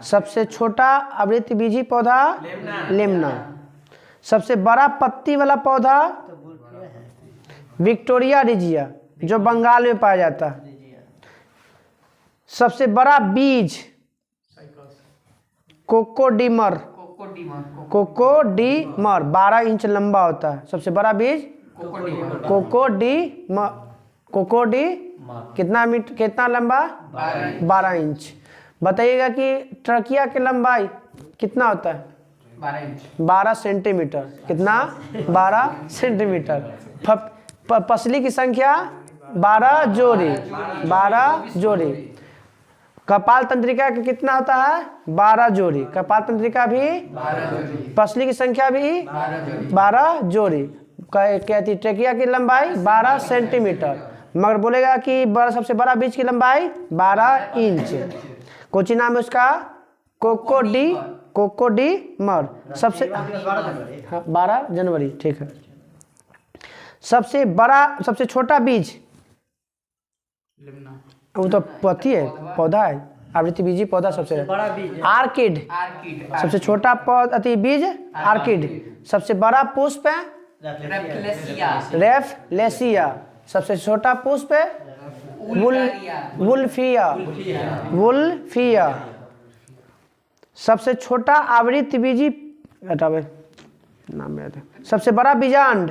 सबसे छोटा आवृतबीजी पौधा लेमना। सबसे बड़ा पत्ती वाला पौधा विक्टोरिया रिजिया, जो बंगाल में पाया जाता है। सबसे बड़ा बीज कोकोडीमर, कोकोडीमर 12 इंच लंबा होता है। सबसे बड़ा बीज कोकोडीमर, कितना मीटर, कितना लंबा? 12 इंच। बताइएगा कि ट्रकिया की लंबाई कितना होता है? 12 सेंटीमीटर। कितना? 12 सेंटीमीटर। पसली की संख्या 12 जोड़ी, 12 जोड़ी। कपाल तंत्रिका का कितना होता है? 12 जोड़ी। कपाल तंत्रिका भी, पसली की संख्या भी 12 जोड़ी। कहती ट्रेकिया की लंबाई 12 सेंटीमीटर, मगर बोलेगा कि सबसे बड़ा बीज की लंबाई 12 इंच। कोची नाम है उसका? कोकोडीमर। सबसे 12 जनवरी, ठीक है। सबसे बड़ा, सबसे छोटा बीज, वो तो पत्ती है, पौधा है, आवृतबीजी पौधा सबसे बड़ा बीज आर्किड। सबसे छोटा पौधा बीज आर्किड। सबसे बड़ा पुष्प है रेफलेसिया। सबसे छोटा पुष्प है वुल्फिया। सबसे छोटा आवृतबीजी नाम याद है। सबसे बड़ा बीजांड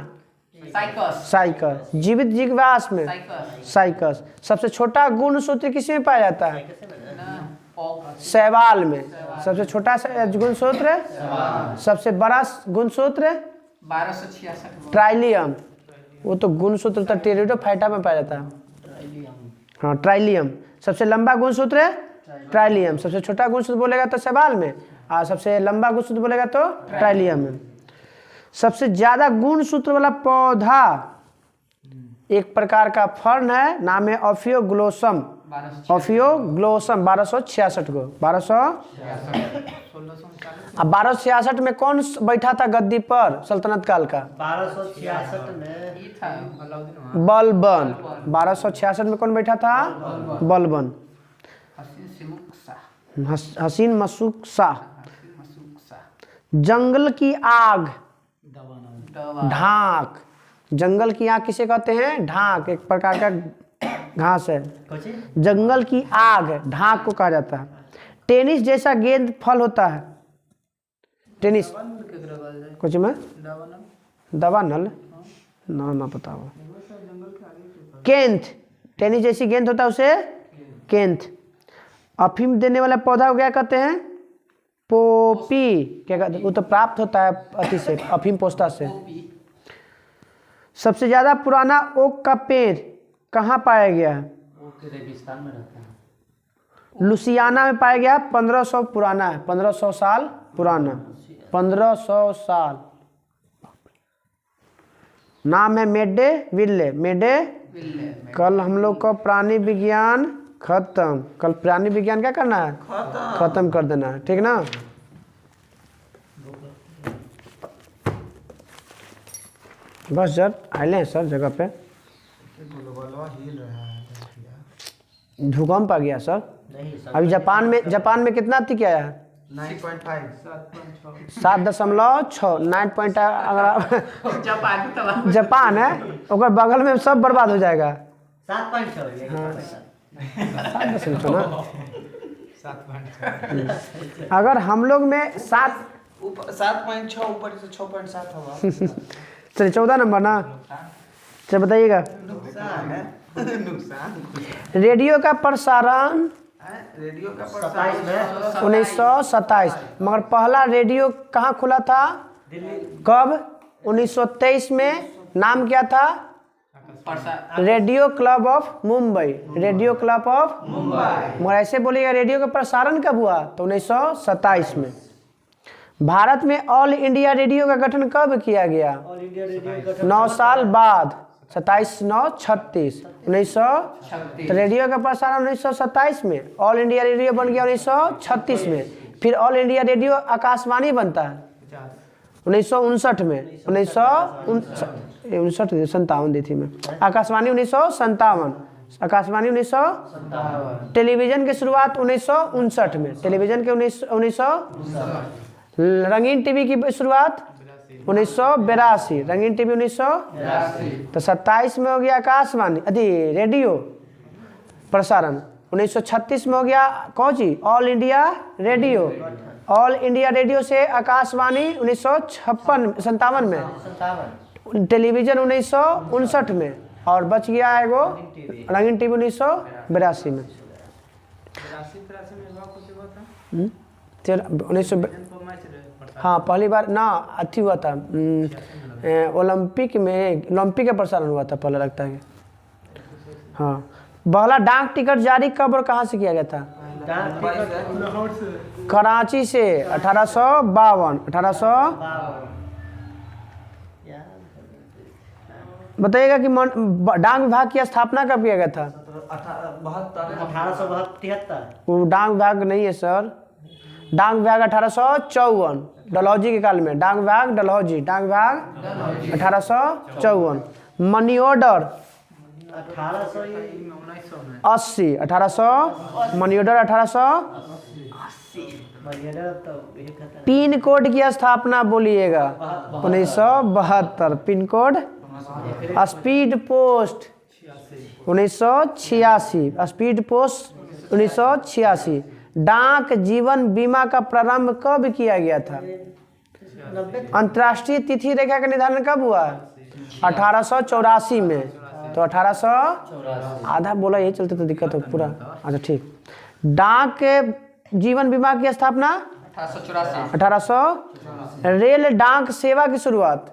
साइकस, जीवित जीवाश्म में साइकस। सबसे छोटा गुणसूत्र किसमें पाया जाता है? शैवाल में। सबसे छोटा गुणसूत्र, सबसे बड़ा गुणसूत्र 1266 ट्राइलियम। वो तो गुणसूत्र तो टेरिडोफाइटा में पाया जाता है। हाँ, ट्राइलियम। सबसे लंबा गुणसूत्र ट्राइलियम। सबसे छोटा गुणसूत्र बोलेगा तो शैवाल में, और सबसे लंबा गुणसूत्र बोलेगा तो ट्राइलियम में। सबसे ज्यादा गुणसूत्र वाला पौधा एक प्रकार का फर्न है, नाम है ऑफियोग्लोसम। ऑफियोग्लोसम 1266 को, 1266 में कौन बैठा था गद्दी पर सल्तनत काल का? 1266 में बलबन। 1266 में कौन बैठा था? बलबन। हसीन मसूक शाह। जंगल की आग ढाक। जंगल की आग किसे कहते हैं? ढाक, एक प्रकार का घास है। जंगल की आग ढाक को कहा जाता है। टेनिस जैसा गेंद फल होता है। टेनिस कुछ में दवा नल ना पता हो। केंथ, टेनिस जैसी गेंद होता है उसे केंथ। अफीम देने वाला पौधा को क्या कहते हैं? पोपी। क्या कहते हैं? वो तो प्राप्त होता है अति से, अफीम पोस्ता से। सबसे ज्यादा पुराना ओक का पेड़ कहाँ पाया गया है? रेगिस्तान में रहता है। लुसियाना में पाया गया। 1500 पुराना है, 1500 साल पुराना, 1500 साल। नाम है मेडे विल्ले। मेडे। कल हम लोग को प्राणी विज्ञान खत्म। कल प्राणी विज्ञान क्या करना है? खत्म कर देना है, ठीक ना? बस सर आए हैं सर जगह पे। भूकंप आ गया सर। अभी जापान में कितना अति क्या है? 7.6 9. अगर जापान है और बगल में सब बर्बाद हो जाएगा। 7.6 7.6 ना 7.6 अगर हम लोग में 7 ऊपर 7.6 ऊपर से 6.7 होगा। चलिए 14 नंबर ना, चलिए बताइएगा। नुकसान है। नुकसान रेडियो का प्रसारण रेडियो का 27 में 1927, मगर पहला रेडियो कहाँ खुला था? दिल्ली कब? 1923 में। नाम क्या था? Radio club of Mumbai. Radio club of Mumbai. मगर ऐसे बोलिएगा रेडियो का प्रसारण कब हुआ? तो 1927 में। भारत में ऑल इंडिया रेडियो का गठन कब किया गया? ऑल इंडिया रेडियो का 9 साल बाद, 27/9/36 1900। तो रेडियो का प्रसारण 1927 में, ऑल इंडिया रेडियो बन गया 1936 में। फिर ऑल इंडिया रेडियो आकाशवाणी बनता है 1959 में। 1957 दी थी मैं। आकाशवाणी 1957। आकाशवाणी 1900। टेलीविजन की शुरुआत 1959 में। टेलीविजन के 1900। रंगीन टीवी की शुरुआत 1982। रंगीन टीवी 1982। तो 27 में हो गया आकाशवाणी रेडियो प्रसारण। 1936 में हो गया कौन सी? All India Radio. All India Radio से आकाशवाणी 1957 में। 57 टेलीविजन 1959 में। और बच गया एगो रंगीन टीवी 1982 में। 1900। हाँ पहली बार ना अथी हुआ था ओलंपिक में। ओलंपिक का प्रसारण हुआ था पहले लगता है। हाँ पहला डाक टिकट जारी कब और कहाँ से किया गया था? कराची से 1852। 1800 बताइएगा कि डाक विभाग की स्थापना कब किया गया था? 1873। वो डाक विभाग नहीं है सर। डाक विभाग 1854 डलहौजी के काल में। डाक विभाग डलहौजी। डाक विभाग 1854। Money order 1880। 1800 money order 1880। Pin code की स्थापना बोलिएगा 1972। Pin code. Speed post 1986। Speed post 1986। डाक जीवन बीमा का प्रारंभ कब किया गया था? अंतर्राष्ट्रीय तिथि रेखा का निर्धारण कब हुआ? 1884 में। तो 1800 आधा बोला यही चलते तो दिक्कत हो पूरा। अच्छा ठीक। डाक जीवन बीमा की स्थापना 1800। रेल डाक सेवा की शुरुआत।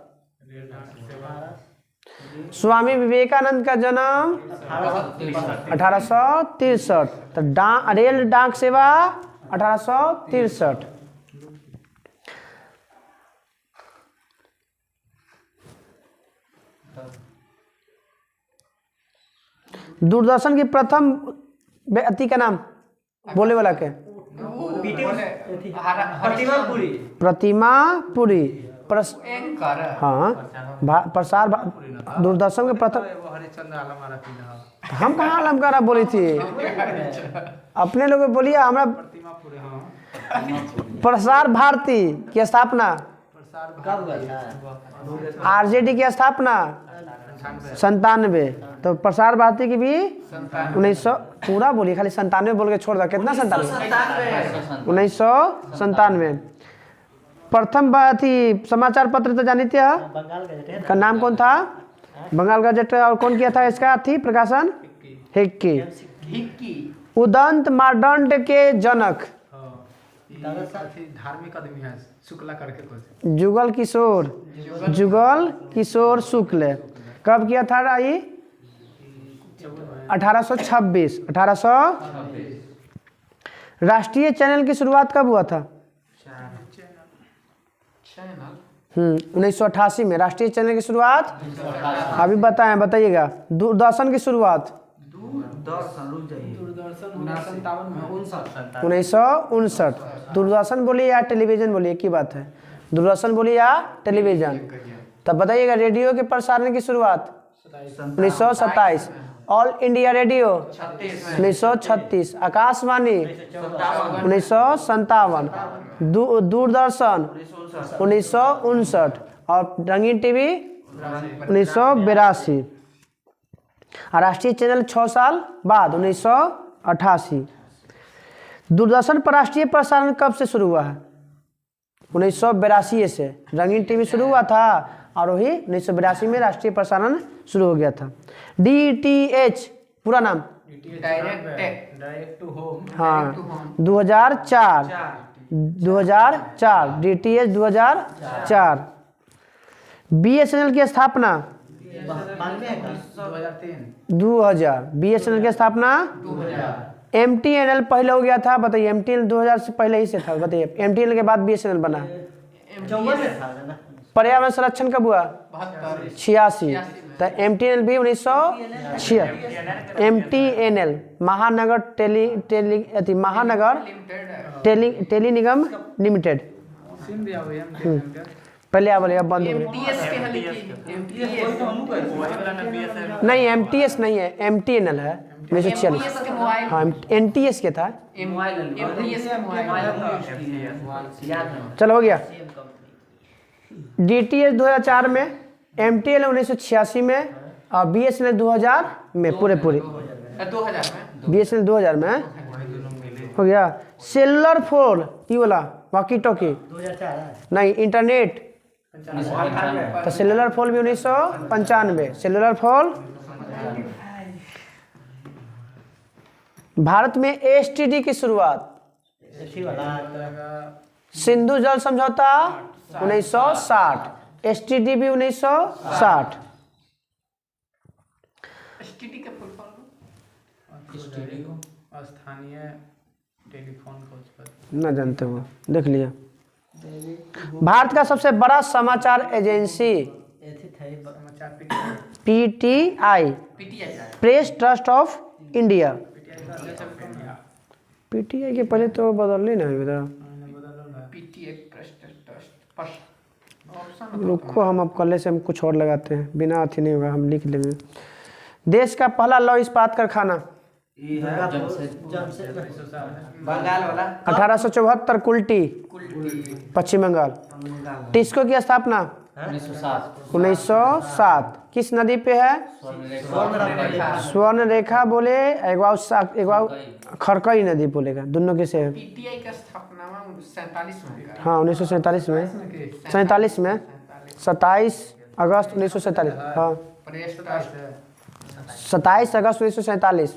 स्वामी विवेकानंद का जन्म 1863। तो रेल डाक सेवा 1863। दूरदर्शन की प्रथम व्यक्ति का नाम बोले वाला के? प्रतिमा पुरी। हाँ प्रसार दूरदर्शन के प्रथम। हम कहाँ आलम करा बोली थी? अपने लोग बोलिए हमरा। प्रसार भारती की स्थापना आरजेडी की स्थापना 97। तो प्रसार भारती की भी 1900। पूरा बोलिए खाली 97 बोल के छोड़ दो। कितना 97? 1997। प्रथम अथी समाचार पत्र तो जानी थी बंगाल गजट का नाम कौन था? बंगाल गजट। और कौन किया था इसका अथी प्रकाशन? हिक्की। उदंत मार्डंट के जनक धार्मिक आदमी है शुक्ला करके कुछ। जुगल किशोर। जुगल किशोर शुक्ल। कब किया था ये? 1826। 1826। राष्ट्रीय चैनल की शुरुआत कब हुआ था? 1988 में राष्ट्रीय चैनल की शुरुआत। अभी बताएं, बताइएगा। दूरदर्शन की शुरुआत 1959। दूरदर्शन बोलिए या टेलीविजन बोलिए, एक ही बात है। दूरदर्शन बोलिए या टेलीविजन। तब बताइएगा रेडियो के प्रसारण की शुरुआत 1927। All India radio 1936। Akashvani 1957। Doordarshan 1959। और रंगीन टीवी 1982। और राष्ट्रीय चैनल 6 साल बाद 1988। दूरदर्शन पर राष्ट्रीय प्रसारण कब से शुरू हुआ है? 1982 से रंगीन टीवी शुरू हुआ था और वही 1982 में राष्ट्रीय प्रसारण शुरू हो गया था। DTH पूरा नाम? Direct to home. हाँ 2004 DTH 2004। BSNL की स्थापना 2000। BSNL की स्थापना 2000। MTNL पहले हो गया था, बताइए। MTNL 2000 से पहले ही से था, बताइए। MTNL के बाद BSNL बना। 54 में था ना। पर्यावरण संरक्षण कब हुआ? 86। तो MTNL भी 1986। MTNL महानगर टेली निगम लिमिटेड। पहले आप बोले, अब बंद हो गया। नहीं MTS नहीं है, MTNL है 1946। हाँ NTS के था। चलो हो गया। DTH 2004 में, MTNL 1986 में और BSNL 2000 में। पूरे BSNL 2000 में हो गया। सेलुलर फोन ये बोला वॉकी टॉकी 2004 नहीं, इंटरनेट। तो सेलुलर फोन भी 1995। Cellular phone. भारत में STD की शुरुआत? सिंधु जल समझौता 1960। STD भी 1960। स्थानीय टेलीफोन खोज न जानते हो, देख लिया। भारत का सबसे बड़ा समाचार agency? PTI press trust of India. PTI के पहले तो बदल ली ना इधर। रुको, हम अब कल से हम कुछ और लगाते हैं, बिना अथी नहीं होगा, हम लिख लेंगे। देश का पहला लौह इस्पात कारखाना? बंगाल वाला 1874 कुल्टी, पश्चिम बंगाल। टिस्को की स्थापना 1907। किस नदी पे है? स्वर्ण रेखा बोले, खरकई नदी बोलेगा, दोनों के से है। पीटीआई का स्थापना 47 में। हाँ 1947 में, 47 में 27 अगस्त 1947। हाँ 27 अगस्त 1947।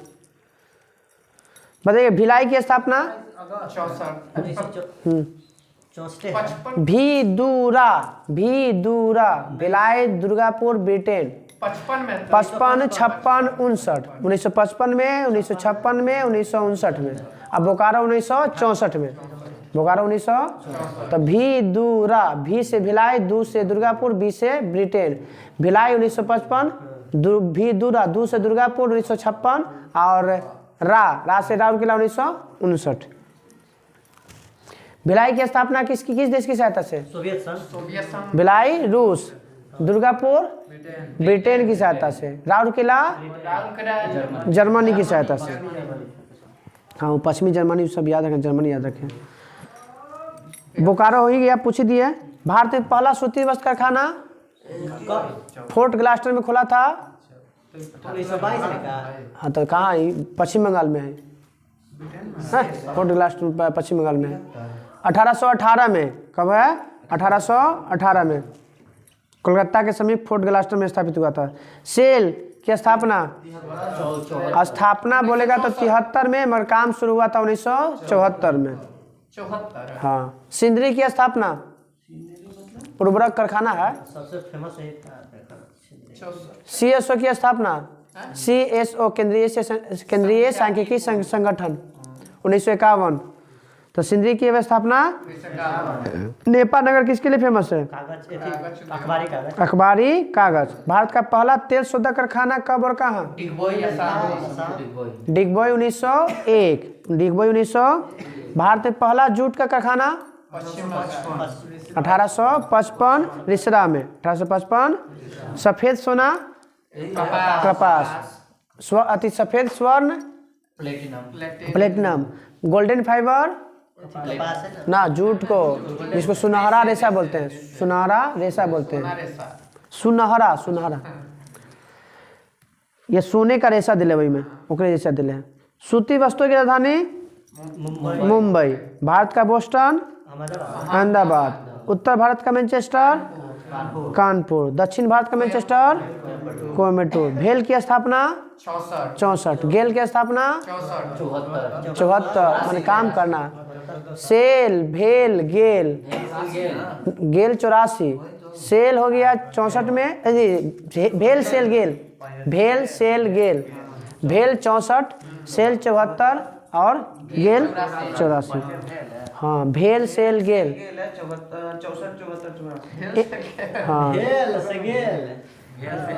बताइए भिलाई की स्थापना? 64 भीदूरा भिलाई दुर्गापुर ब्रिटेन। 55 56 59 1955 में, 1956 में, 1959 में। अब बोकारो 1964 में। बोकारो 1900। तो भीदूरा, भी से भिलाई, दू से दुर्गापुर, बी से ब्रिटेन। भिलाई 1955, भीदूरा दू से दुर्गापुर 1956 और रा से राउरकेला 1959। भिलाई की स्थापना किस देश की सहायता से? सोवियत संघ। भिलाई रूस, दुर्गापुर ब्रिटेन की सहायता से, राउरकेला जर्मनी की सहायता से। हाँ वो पश्चिमी जर्मनी सब याद रखें, जर्मनी याद रखें। बोकारो हो ही गया, पूछ दिए। भारत में पहला सूती वस्त्र कारखाना फोर्ट ग्लास्टर में खुला था? 1922 में का। हाँ तो कहाँ? पश्चिम बंगाल में है। फोर्ट ग्लास्टर पश्चिम बंगाल में है। 1818 में। कब है? 1818 में कोलकाता के समीप फोर्ट ग्लास्टर में स्थापित हुआ था। सेल की स्थापना बोलेगा तो 73 में, मगर काम शुरू हुआ था 1974 में। 74। हाँ। सिंदरी की स्थापना? उर्वरक कारखाना है। सबसे फेमस है CSO की स्थापना? CSO केंद्रीय सांख्यिकी संगठन 1951। तो सिंदरी की स्थापना। नेपा नगर किसके लिए फेमस है? कागज, अखबारी कागज। अखबारी कागज। भारत का पहला तेल शोधक कारखाना कब और कहाँ? डिगबोई 1901। डिगबोई 1900। भारत में पहला जूट का कारखाना 1855 रिसरा में। 1855। सफेद सोना कपास, अति सफेद स्वर्ण प्लेटिनम। गोल्डन फाइबर ना, जूट को जिसको सुनहरा रेशा बोलते हैं, सुनहरा रेशा बोलते हैं। सुनहरा ये सोने का रेशा दिले, वही में ओकरे जैसा दिले हैं। सूती वस्तुओं की राजधानी? मुंबई। भारत का बोस्टन, अहमदाबाद। उत्तर भारत का मैनचेस्टर, कानपुर। दक्षिण भारत का मैनचेस्टर, कोयम्बटूर। भेल की स्थापना 64। गेल की स्थापना 74 मैंने काम करना। सेल, भेल, गेल। गेल 84, सेल हो गया 64 में। भेल सेल गेल, भेल सेल गेल। भेल 64, सेल 74 और गेल 84। हाँ, भेल सेल गेल। 64 हाँ गेल से गेल।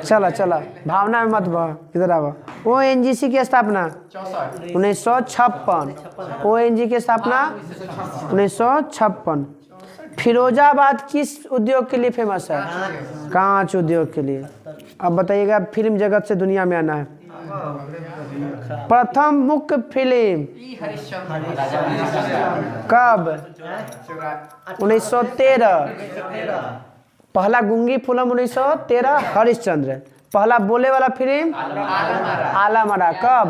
चला चला, भावना में मत बह, इधर आवा। ONGC की स्थापना 1956। ONGC की स्थापना 1956। फिरोजाबाद किस उद्योग के लिए फेमस है? कांच उद्योग के लिए। अब बताइएगा, फिल्म जगत से दुनिया में आना है। प्रथम मुख्य फिल्म कब? 1913। पहला गुंगी फिल्म 1913 हरिश्चंद्र। पहला बोले वाला फिल्म आलामारा कब?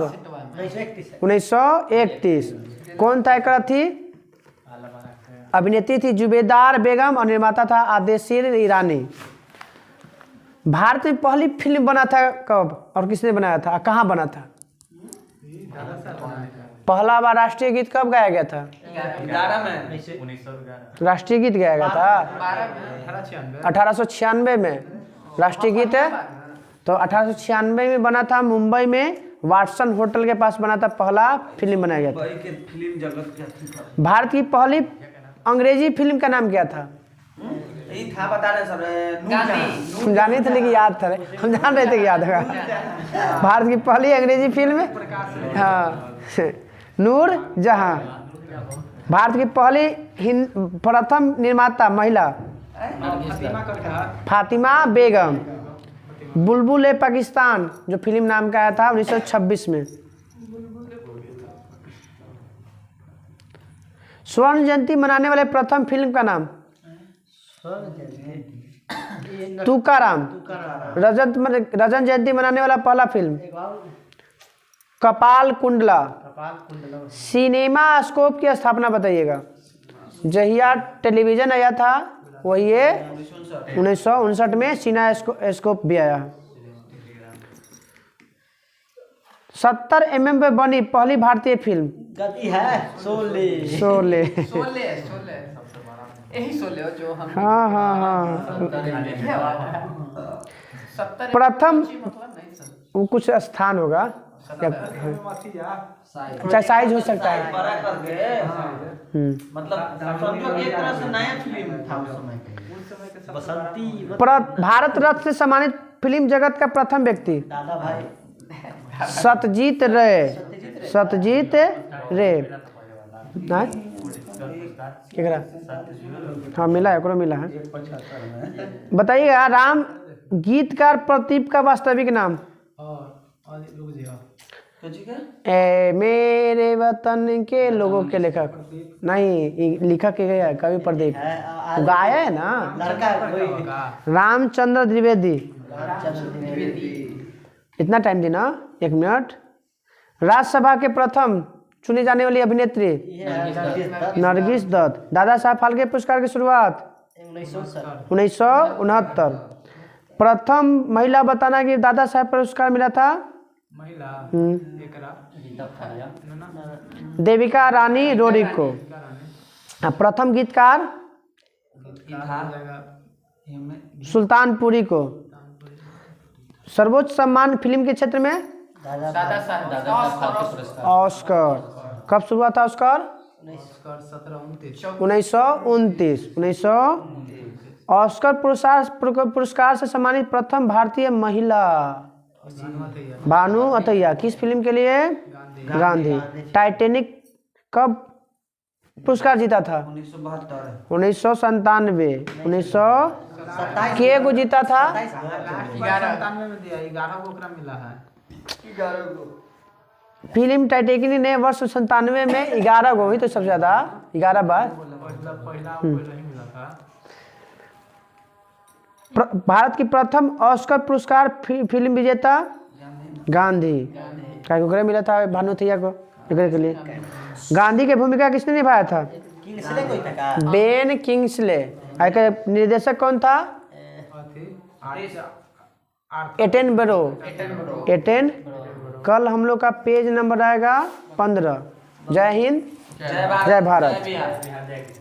1931। कौन तय करा थी? अभिनेत्री थी जुबेदार बेगम और निर्माता था आदेशीर ईरानी। भारत में पहली फिल्म बना था कब और किसने बनाया था? कहाँ बना था? पहला बार राष्ट्रीय गीत कब गाया गया था? 11 में। राष्ट्रीय गीत गाया गया था 1896 में। राष्ट्रीय गीत है तो 1896 में बना था। मुंबई में वाटसन होटल के पास बना था, पहला फिल्म बनाया गया था। फिल्म जगत भारत की पहली अंग्रेजी फिल्म का नाम क्या था? यही था, बता रहे सब। हम जाने थे लेकिन याद था, हम जान रहे थे कि याद होगा। भारत की पहली अंग्रेजी फिल्म, हाँ, नूर जहां। भारत की पहली प्रथम निर्माता महिला फातिमा बेगम। बुलबुल ए पाकिस्तान जो फिल्म नाम का आया था 1926 में। स्वर्ण जयंती मनाने वाले प्रथम फिल्म का नाम? तुकाराम। रजत जयंती मनाने वाला पहला फिल्म कपाल कुंडला। सिनेमा स्कोप की स्थापना बताइएगा। जहिया टेलीविजन आया था वही ये 1959 में सिनेमा स्कोप भी आया। 70 mm पे बनी पहली भारतीय फिल्म गति है शोले। शोले। यही सोले जो हम। हाँ हाँ हाँ। प्रथम वो कुछ स्थान होगा, चाहे साइज हो सकता है। बड़ा करके मतलब समझो एक तरह से नया फिल्म था उस समय के। बसंती भारत रत्न से सम्मानित फिल्म जगत का प्रथम व्यक्ति दादा भाई सत्यजीत रे। सत्यजीत रे ना केकरा? हाँ मिला है, मिला है। बताइएगा, राम गीतकार प्रदीप का वास्तविक नाम? ए मेरे वतन के लोगों के लेखक नहीं, लिखक के गया कवि प्रदीप, गाया है ना। लड़का कोई रामचंद्र द्विवेदी। इतना टाइम दी ना, 1 मिनट। राज्यसभा के प्रथम चुनी जाने वाली अभिनेत्री नरगिस दत्त। दादा साहब फाल्के पुरस्कार की शुरुआत 1969। प्रथम महिला बताना कि दादा साहब पुरस्कार मिला था? देविका रानी रोडी को। प्रथम गीतकार सुल्तानपुरी को। सर्वोच्च सम्मान फिल्म के क्षेत्र में ऑस्कर। कब शुरू हुआ था ऑस्कर? 1929। ऑस्कर पुरस्कार से सम्मानित प्रथम भारतीय महिला भानु अथैया। किस फिल्म के लिए? गांधी। टाइटैनिक कब पुरस्कार जीता था? 1997। 1900 के को जीता था? 97 में दिया, 11 को ओकरा मिला है। 11 को फिल्म टाइटैनिक ने वर्ष 97 में 11 को हुई, तो सबसे ज्यादा 11 बार। पहला ही मिला था। भारत की प्रथम ऑस्कर पुरस्कार फिल्म विजेता गांधी। क्या मिला था भानु अथैया को? के लिए गांधी की भूमिका किसने निभाया था? किंग्सले कोई था का? Ben Kingsley. के निर्देशक कौन था? एटनबरो। एटन। कल हम लोग का पेज नंबर आएगा 15। जय हिंद, जय भारत।